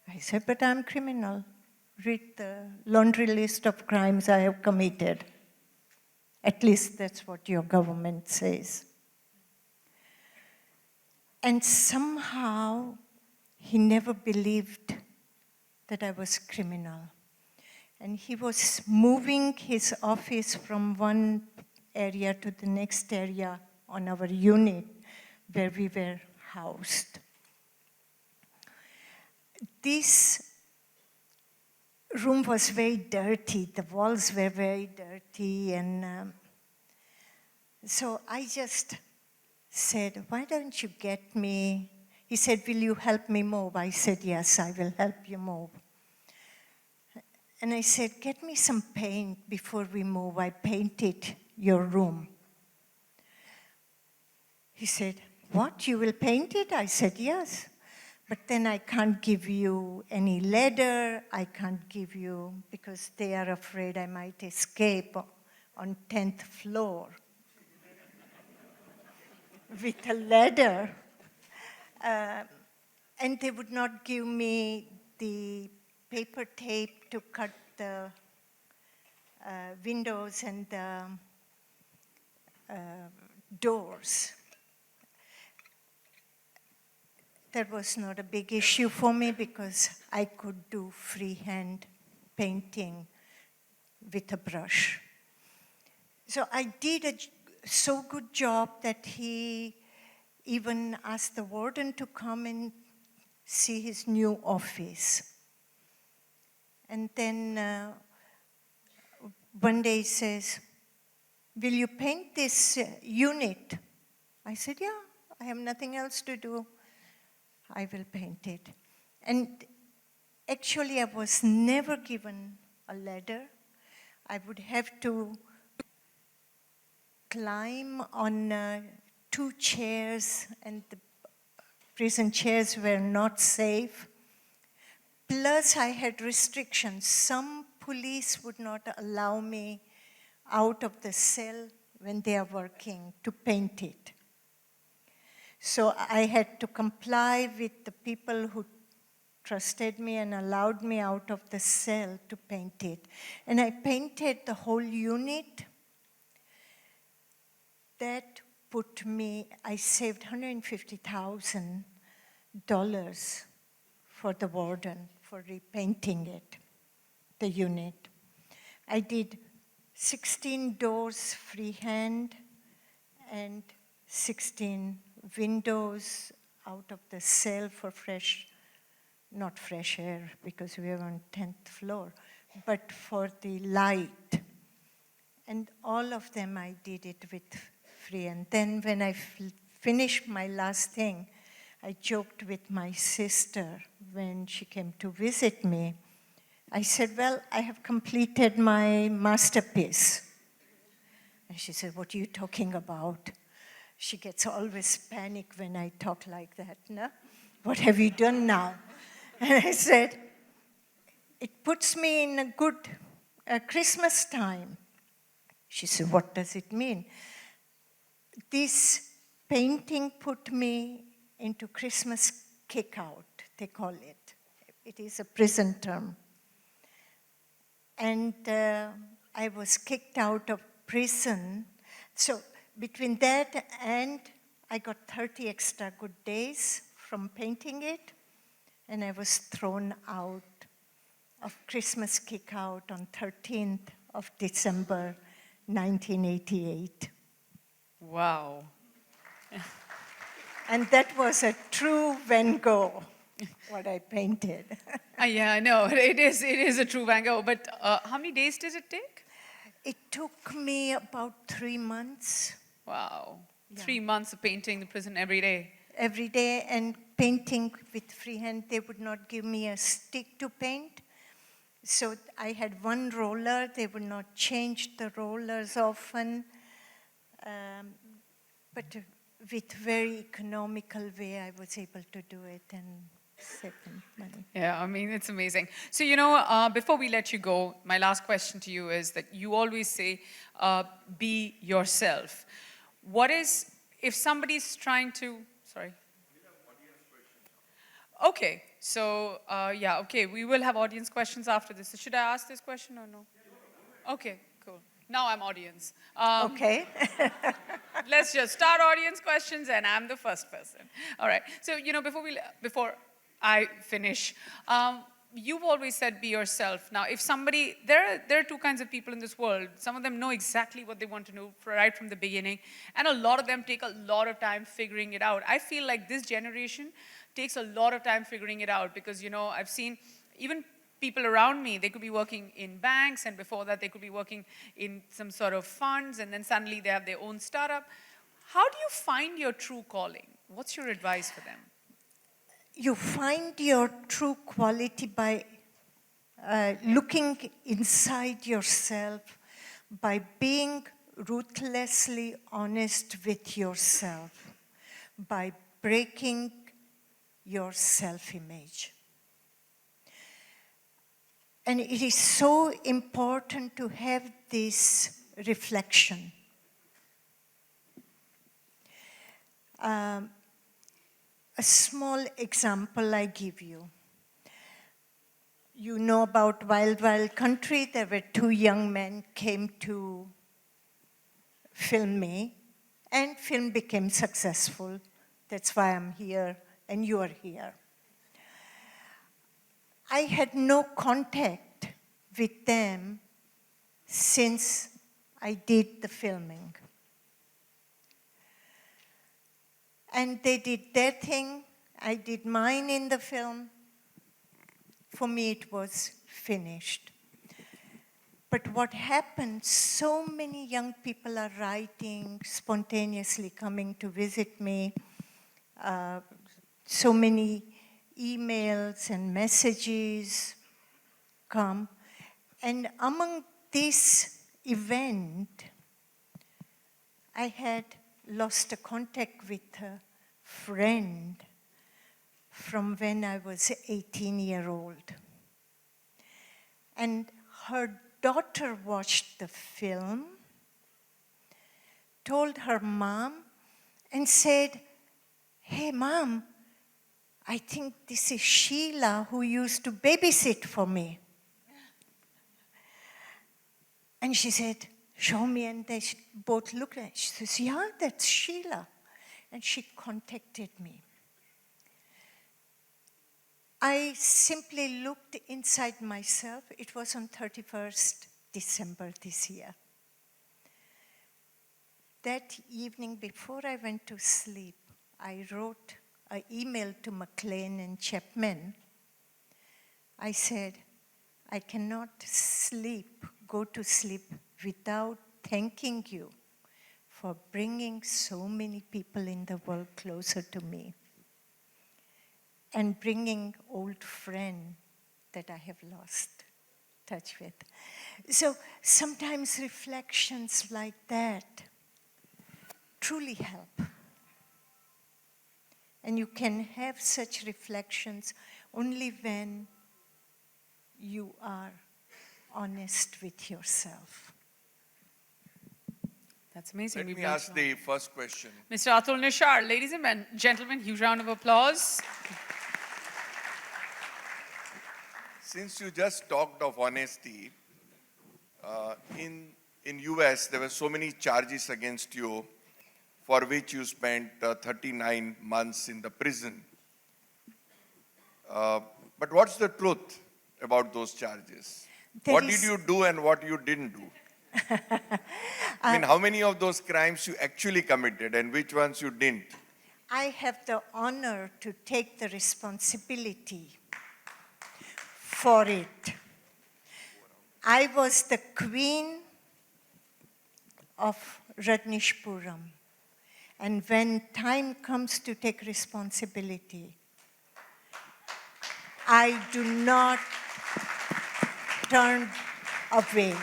I said, "But I'm criminal. Read the laundry list of crimes I have committed. At least that's what your government says." And somehow, he never believed that I was criminal. And he was moving his office from one area to the next area on our unit where we were housed. This room was very dirty. The walls were very dirty. And so I just said, "Why don't you get me?" He said, "Will you help me move?" I said, "Yes, I will help you move." And I said, "Get me some paint before we move. I painted your room." He said, "What, you will paint it?" I said, "Yes. But then I can't give you any ladder. I can't give you, because they are afraid I might escape on 10th floor with a ladder. And they would not give me the paper tape to cut the windows and the doors. That was not a big issue for me because I could do freehand painting with a brush. So I did a so good job that he even asked the warden to come and see his new office. And then one day he says, "Will you paint this unit?" I said, "Yeah, I have nothing else to do. I will paint it." And actually, I was never given a ladder. I would have to climb on 2 chairs, and the prison chairs were not safe. Plus, I had restrictions. Some police would not allow me out of the cell when they are working to paint it. So I had to comply with the people who trusted me and allowed me out of the cell to paint it. And I painted the whole unit. That put me, I saved $150,000 for the warden for repainting it, the unit. I did 16 doors freehand and 16 windows out of the cell for not fresh air because we were on 10th floor, but for the light. And all of them I did it with free. And then when I finished my last thing, I joked with my sister when she came to visit me. I said, well, I have completed my masterpiece. And she said, what are you talking about? She gets always panic when I talk like that, no? What have you done now? And I said, it puts me in a good Christmas time. She said, what does it mean? This painting put me into Christmas kick-out, they call it. It is a prison term. And I was kicked out of prison. So between that and I got 30 extra good days from painting it, and I was thrown out of Christmas kick-out on 13th of December, 1988. Wow. And that was a true Van Gogh, what I painted. Yeah, I know. It is a true Van Gogh. But how many days does it take? It took me about 3 months. Wow. Yeah. 3 months of painting the prison every day. Every day, and painting with freehand. They would not give me a stick to paint. So I had one roller. They would not change the rollers often. But with very economical way, I was able to do it and save them money. Yeah, I mean, it's amazing. So, before we let you go, my last question to you is that you always say, be yourself. What is, if somebody's trying to, sorry. Okay, so, okay, we will have audience questions after this. So should I ask this question or no? Okay, cool. Now I'm audience. Okay. Let's just start audience questions, and I'm the first person. All right. So, before I finish, you've always said be yourself. Now, if somebody, there are two kinds of people in this world. Some of them know exactly what they want to know right from the beginning, and a lot of them take a lot of time figuring it out. I feel like this generation takes a lot of time figuring it out because, I've seen even people around me, they could be working in banks, and before that they could be working in some sort of funds, and then suddenly they have their own startup. How do you find your true calling? What's your advice for them? You find your true quality by looking inside yourself, by being ruthlessly honest with yourself, by breaking your self-image. And it is so important to have this reflection. A small example I give you. You know about Wild Wild Country. There were two young men came to film me, and film became successful. That's why I'm here, and you are here. I had no contact with them since I did the filming. And they did their thing, I did mine in the film. For me, it was finished. But what happened, so many young people are writing, spontaneously coming to visit me, so many emails and messages come. And among this event, I had lost a contact with a friend from when I was 18-year-old. And her daughter watched the film, told her mom, and said, "Hey, Mom, I think this is Sheila who used to babysit for me." And she said, "Show me." And they both looked at it. She says, "Yeah, that's Sheila." And she contacted me. I simply looked inside myself. It was on 31st December this year. That evening, before I went to sleep, I wrote an email to McLean and Chapman. I said, "I cannot go to sleep without thanking you for bringing so many people in the world closer to me and bringing old friend that I have lost touch with." So sometimes reflections like that truly help. And you can have such reflections only when you are honest with yourself. That's amazing. Let me ask the first question. Mr. Atul Nishar, ladies and gentlemen, huge round of applause. Since you just talked of honesty, in US there were so many charges against you for which you spent 39 months in the prison. But what's the truth about those charges? What did you do and what you didn't do? I mean, how many of those crimes you actually committed and which ones you didn't? I have the honor to take the responsibility for it. I was the queen of Rajnishpuram. And when time comes to take responsibility, I do not turn away.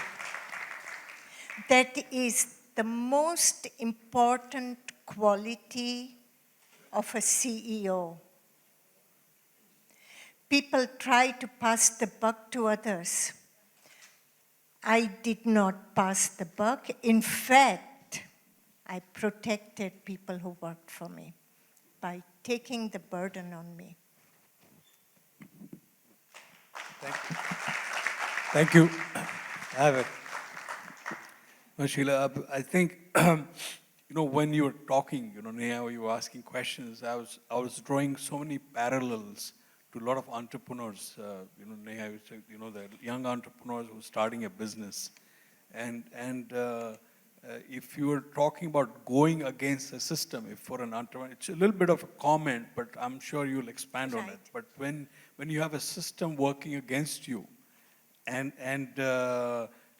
That is the most important quality of a CEO. People try to pass the buck to others. I did not pass the buck. In fact, I protected people who worked for me by taking the burden on me. Thank you. I have it. Ma Sheela, I think, when you were talking, Neha, you were asking questions, I was drawing so many parallels to a lot of entrepreneurs. Neha, the young entrepreneurs who are starting a business. And if you were talking about going against the system, if for an entrepreneur, it's a little bit of a comment, but I'm sure you'll expand on it. But when you have a system working against you,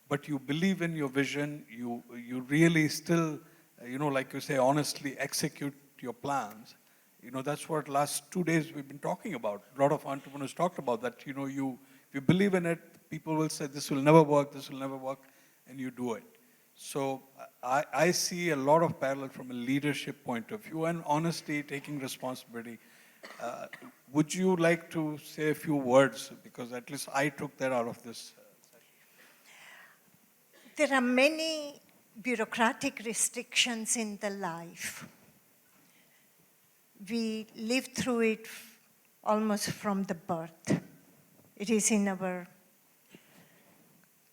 but you believe in your vision, you really still, like you say, honestly execute your plans. That's what last 2 days we've been talking about. A lot of entrepreneurs talked about that. If you believe in it, people will say, this will never work, and you do it. So I see a lot of parallel from a leadership point of view and honesty, taking responsibility. Would you like to say a few words? Because at least I took that out of this session. There are many bureaucratic restrictions in the life. We live through it almost from the birth. It is in our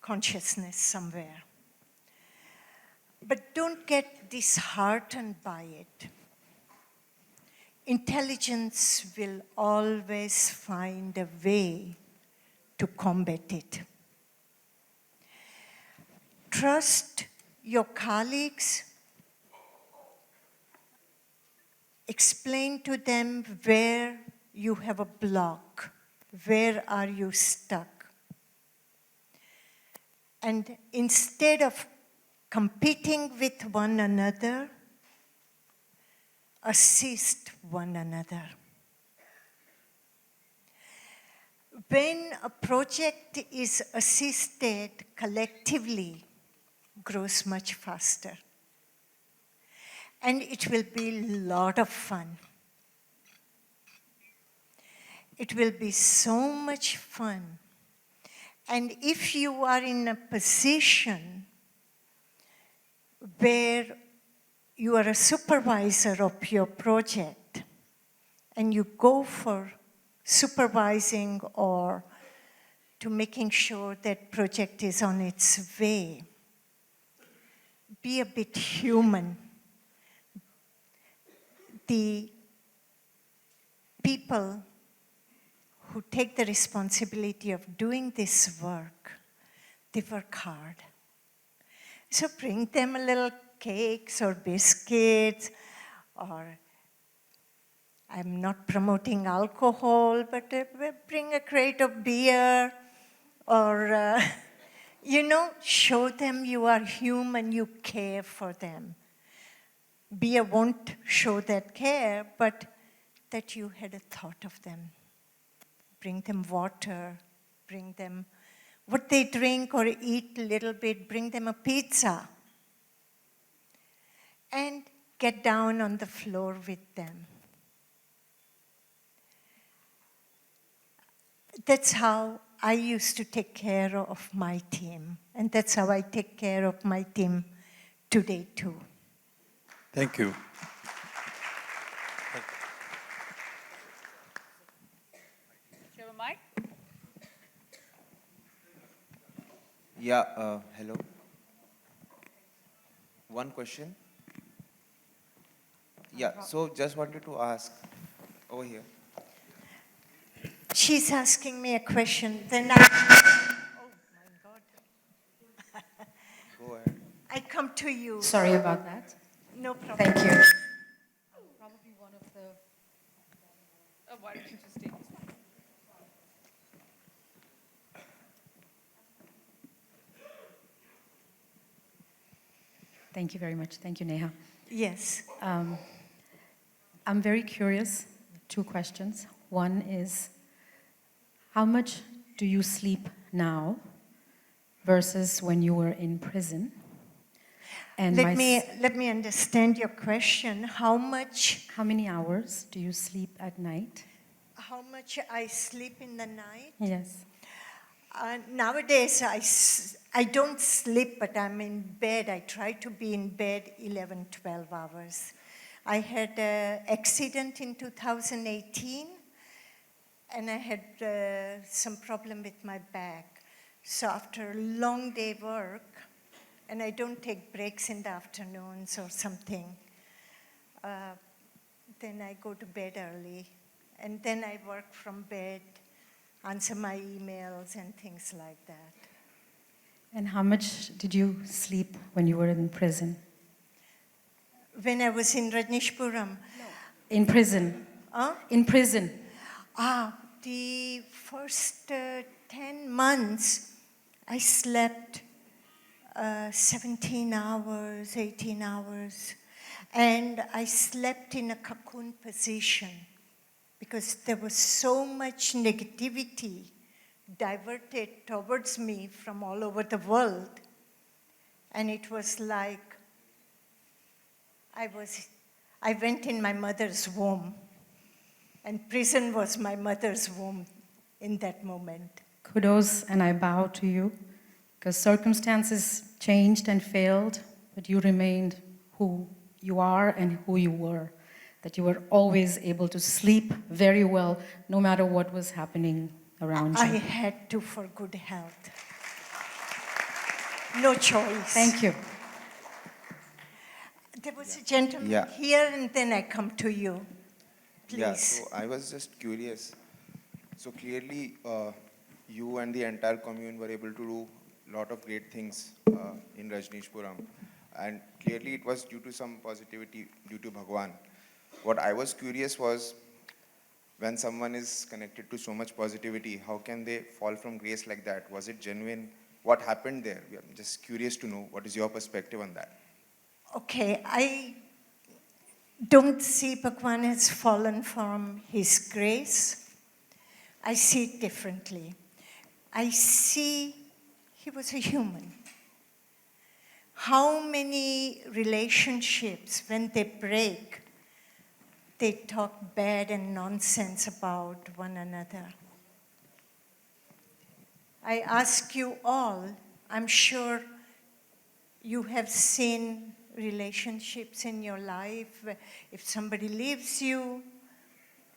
consciousness somewhere. But don't get disheartened by it. Intelligence will always find a way to combat it. Trust your colleagues. Explain to them where you have a block, where are you stuck. And instead of competing with one another, assist one another. When a project is assisted collectively, grows much faster. And it will be a lot of fun. It will be so much fun. And if you are in a position where you are a supervisor of your project, and you go for supervising or to making sure that project is on its way, be a bit human. The people who take the responsibility of doing this work, they work hard. So bring them a little cakes or biscuits, or I'm not promoting alcohol, but bring a crate of beer, or, show them you are human, you care for them. Beer won't show that care, but that you had a thought of them. Bring them water, bring them what they drink or eat a little bit, bring them a pizza. And get down on the floor with them. That's how I used to take care of my team. And that's how I take care of my team today too. Thank you. Do you have a mic? Yeah, hello. One question. Yeah, so just wanted to ask over here. She's asking me a question, then oh my God. Go ahead. I come to you. Sorry about that. No problem. Thank you. Probably one of the. Why don't you just take this one? Thank you very much. Thank you, Neha. Yes. I'm very curious. 2 questions. One is, how much do you sleep now versus when you were in prison? And Let me understand your question. How many hours do you sleep at night? much I sleep in the night? Yes. Nowadays, I don't sleep, but I'm in bed. I try to be in bed 11, 12 hours. I had an accident in 2018, and I had some problem with my back. So after a long day work, and I don't take breaks in the afternoons or something, then I go to bed early. And then I work from bed, answer my emails and things like that. And how much did you sleep when you were in prison? When I was in Rajneeshpuram, In prison. In prison. The first 10 months, I slept 17 hours, 18 hours. And I slept in a cocoon position because there was so much negativity diverted towards me from all over the world. And it was like I went in my mother's womb, and prison was my mother's womb in that moment. Kudos, and I bow to you, because circumstances changed and failed, but you remained who you are and who you were, that you were always able to sleep very well, no matter what was happening around you. I had to for good health. No choice. Thank you. There was a gentleman Yeah. here, and then I come to you. Please. Yeah, so I was just curious. So clearly, you and the entire commune were able to do a lot of great things in Rajneeshpuram. And clearly it was due to some positivity, due to Bhagwan. What I was curious was, when someone is connected to so much positivity, how can they fall from grace like that? Was it genuine? What happened there? I'm just curious to know, what is your perspective on that? Okay, I don't see Bhagwan has fallen from his grace. I see it differently. I see he was a human. How many relationships, when they break, they talk bad and nonsense about one another. I ask you all, I'm sure you have seen relationships in your life where if somebody leaves you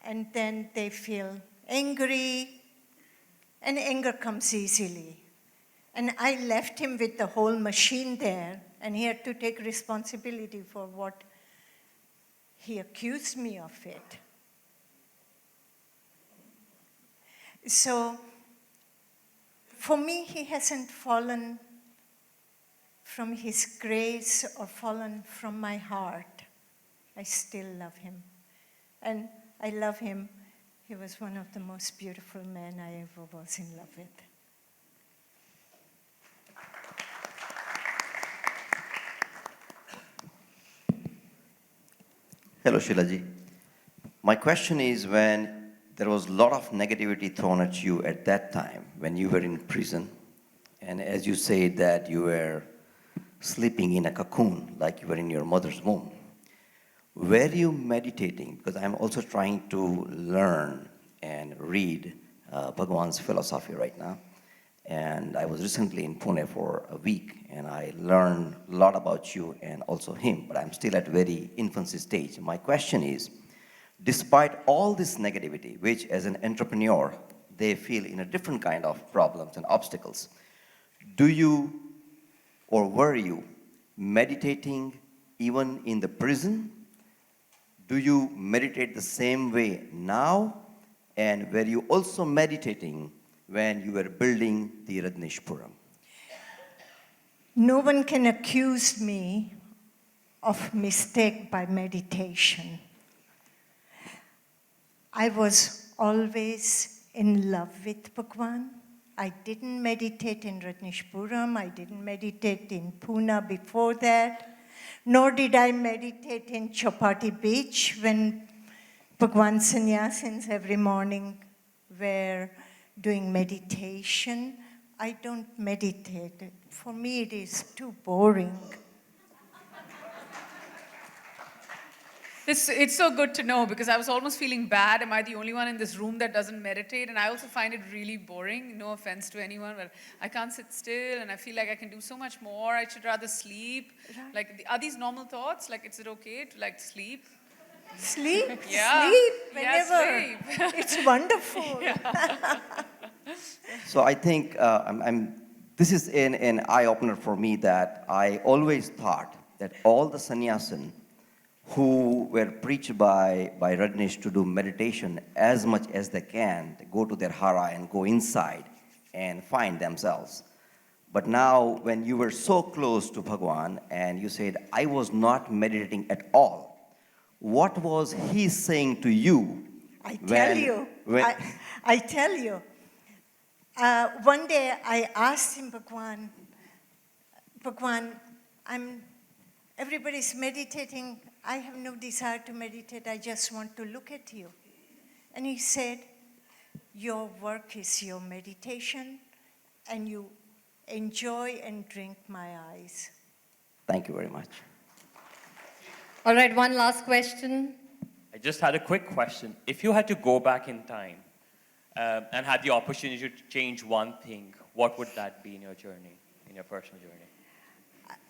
and then they feel angry, and anger comes easily. And I left him with the whole machine there, and he had to take responsibility for what he accused me of it. So, for me, he hasn't fallen from his grace or fallen from my heart. I still love him. And I love him. He was one of the most beautiful men I ever was in love with. Hello, Sheela ji. My question is, when there was a lot of negativity thrown at you at that time, when you were in prison, and as you said that you were sleeping in a cocoon, like you were in your mother's womb, were you meditating? Because I'm also trying to learn and read Bhagwan's philosophy right now. And I was recently in Pune for a week, and I learned a lot about you and also him, but I'm still at very infancy stage. My question is, despite all this negativity, which as an entrepreneur, they feel in a different kind of problems and obstacles, do you or were you meditating even in the prison? Do you meditate the same way now? And were you also meditating when you were building the Rajneeshpuram? No one can accuse me of mistake by meditation. I was always in love with Bhagwan. I didn't meditate in Rajneeshpuram. I didn't meditate in Pune before that. Nor did I meditate in Chopati Beach when Bhagwan sannyasins every morning were doing meditation. I don't meditate. For me, it is too boring. It's so good to know, because I was almost feeling bad. Am I the only one in this room that doesn't meditate? And I also find it really boring. No offense to anyone, but I can't sit still, and I feel like I can do so much more. I should rather sleep. Right. Like, are these normal thoughts? Like, is it okay to like sleep? Sleep, Yeah. sleep, Yeah, whenever. sleep. It's wonderful. So I think this is an eye-opener for me, that I always thought that all the sannyasin who were preached by Rajneesh to do meditation as much as they can, go to their hara and go inside and find themselves. But now, when you were so close to Bhagwan and you said, I was not meditating at all, what was he saying to you? I tell you. One day I asked him, Bhagwan, everybody's meditating. I have no desire to meditate. I just want to look at you. And he said, your work is your meditation, and you enjoy and drink my eyes. Thank you very much. All right, one last question. I just had a quick question. If you had to go back in time and had the opportunity to change one thing, what would that be in your journey, in your personal journey?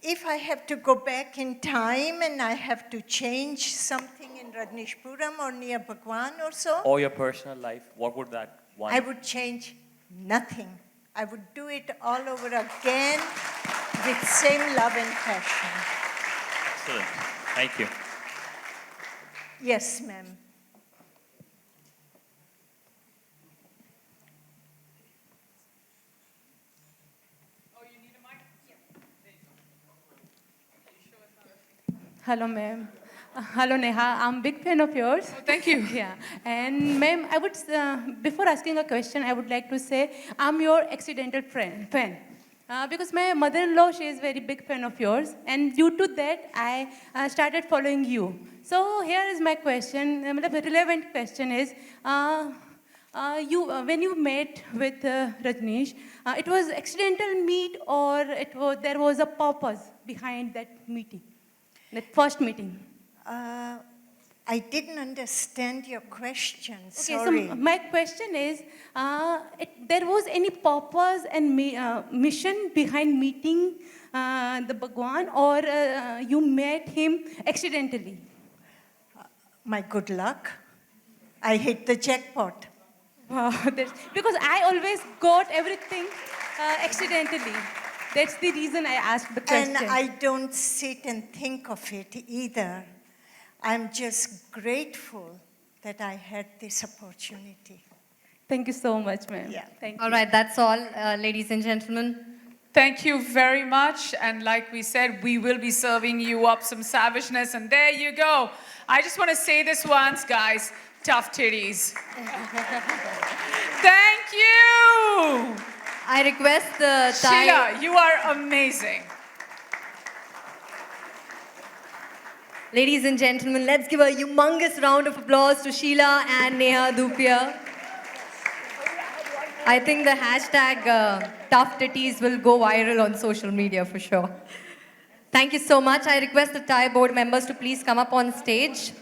If I have to go back in time and I have to change something in Rajneeshpuram or near Bhagwan or so, Or your personal life, what would that one? I would change nothing. I would do it all over again with same love and passion. Excellent. Thank you. Yes, ma'am. Hello, ma'am. Hello, Neha. I'm a big fan of yours. Oh, thank you. Yeah. And, ma'am, I would, before asking a question, I would like to say I'm your accidental fan. Because my mother-in-law, she is very big fan of yours. And due to that, I started following you. So here is my question. The relevant question is, when you met with Rajneesh, it was accidental meet, or there was a purpose behind that meeting? That first meeting. I didn't understand your question. Okay, Sorry. so my question is, there was any purpose and mission behind meeting the Bhagwan, or you met him accidentally? My good luck. I hit the jackpot. Wow, because I always got everything accidentally. That's the reason I asked the question. And I don't sit and think of it either. I'm just grateful that I had this opportunity. Thank you so much, ma'am. Yeah. Thank All you. right, that's all, ladies and gentlemen. Thank you very much. And like we said, we will be serving you up some savageness. And there you go. I just want to say this once, guys. Tough titties. Thank you. I request the Thai... Sheela, you are amazing. Ladies and gentlemen, let's give a humongous round of applause to Sheela and Neha Dhupia. I think the hashtag tough titties will go viral on social media for sure. Thank you so much. I request the Thai board members to please come up on stage.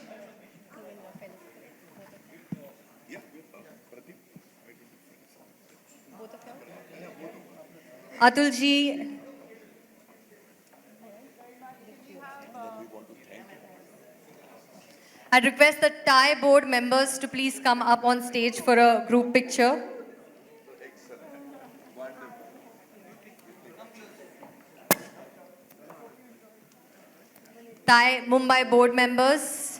Atulji. I request the Thai board members to please come up on stage for a group picture. Thai Mumbai board members.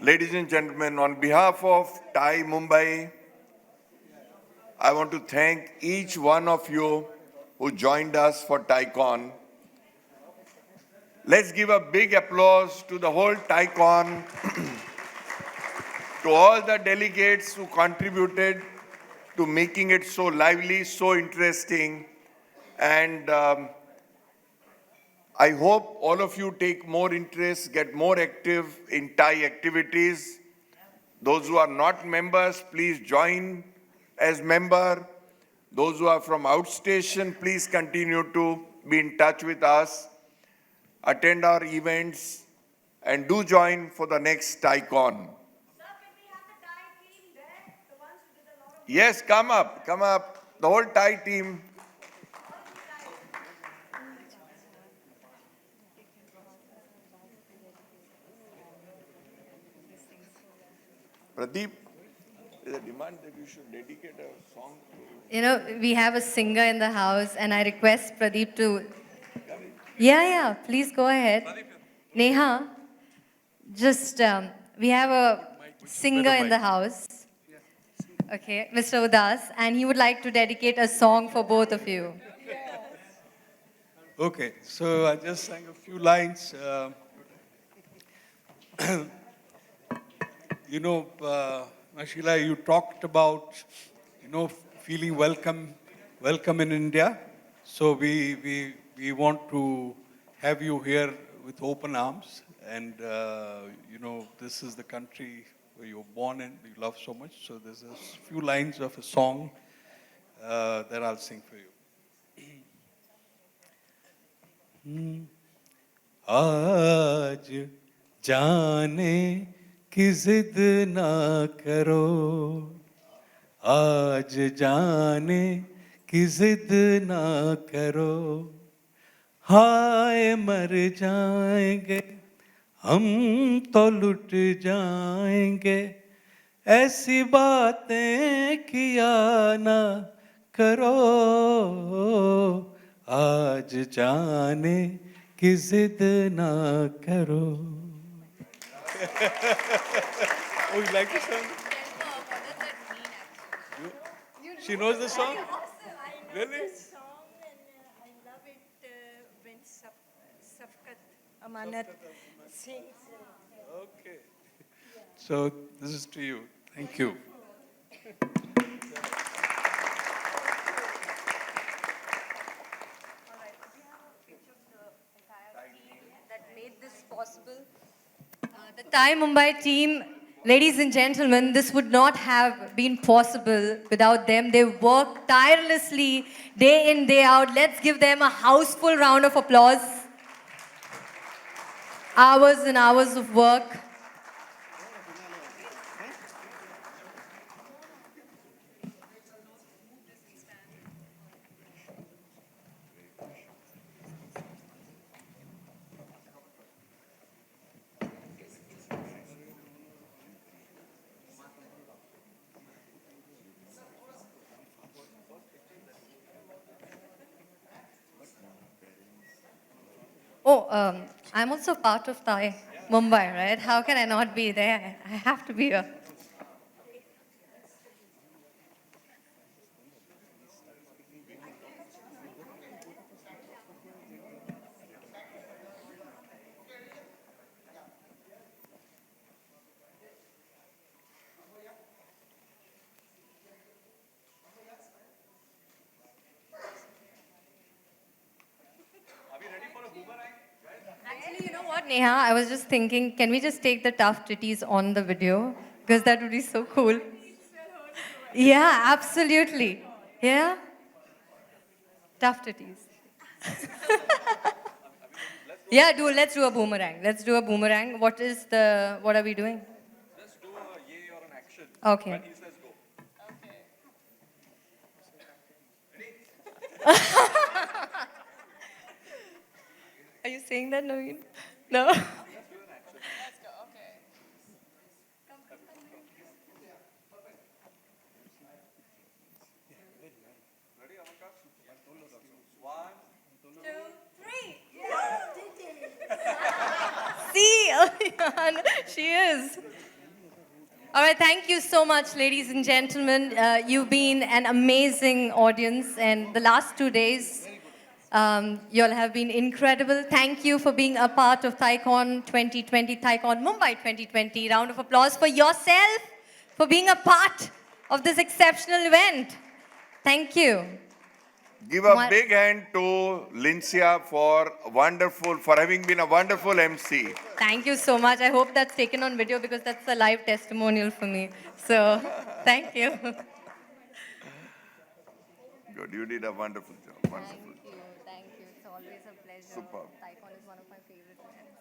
Ladies and gentlemen, on behalf of Thai Mumbai, I want to thank each one of you who joined us for ThaiCon. Let's give a big applause to the whole ThaiCon, to all the delegates who contributed to making it so lively, so interesting. And I hope all of you take more interest, get more active in Thai activities. Those who are not members, please join as member. Those who are from outstation, please continue to be in touch with us, attend our events, and do join for the next ThaiCon. Yes, come up, the whole Thai team. Pradeep, there's a demand that you should dedicate a song to... You know, we have a singer in the house and I request Pradeep to... Yeah, please go ahead. Neha, just, we have a singer in the house. Okay, Mr. Udas, and he would like to dedicate a song for both of you. Okay, so I just sang a few lines. You know, Ma Sheela, you talked about, feeling welcome in India. So we want to have you here with open arms. And, this is the country where you were born and you love so much. So there's a few lines of a song that I'll sing for you. आज जाने की जिद ना करो, आज जाने की जिद ना करो, हाय मर जाएंगे हम तो लुट जाएंगे, ऐसी बातें किया ना करो, आज जाने की जिद ना करो. Oh, you like the song? She knows the song? Really? Song, and I love it when Safkat Amanat sings. Okay. So this is to you. Thank you. That made this possible. The Thai Mumbai team Ladies and gentlemen, this would not have been possible without them. They work tirelessly day in, day out. Let's give them a houseful round of applause. Hours and hours of work. Oh, I'm also part of Thai Mumbai, right? How can I not be there? I have to be here. Actually, you know what, Neha? I was just thinking, can we just take the tough titties on the video? Because that would be so cool. Yeah, absolutely. Yeah? Tough titties. Yeah, let's do a boomerang. Let's do a boomerang. What are we doing? Let's do a yay or an action. Okay. When he says go. Are you saying that, Naveen? No? See, oh yeah, she is. All right, thank you so much, ladies and gentlemen. You've been an amazing audience, and the last 2 days, you all have been incredible. Thank you for being a part of ThaiCon 2020, ThaiCon Mumbai 2020. Round of applause for yourself for being a part of this exceptional event. Thank you. Give a big hand to Lincia for having been a wonderful MC. Thank you so much. I hope that's taken on video because that's a live testimonial for me. So, thank you. Good, you did a wonderful job. Wonderful. Thank you. It's always a pleasure. Superb. ThaiCon is one of my favorite events.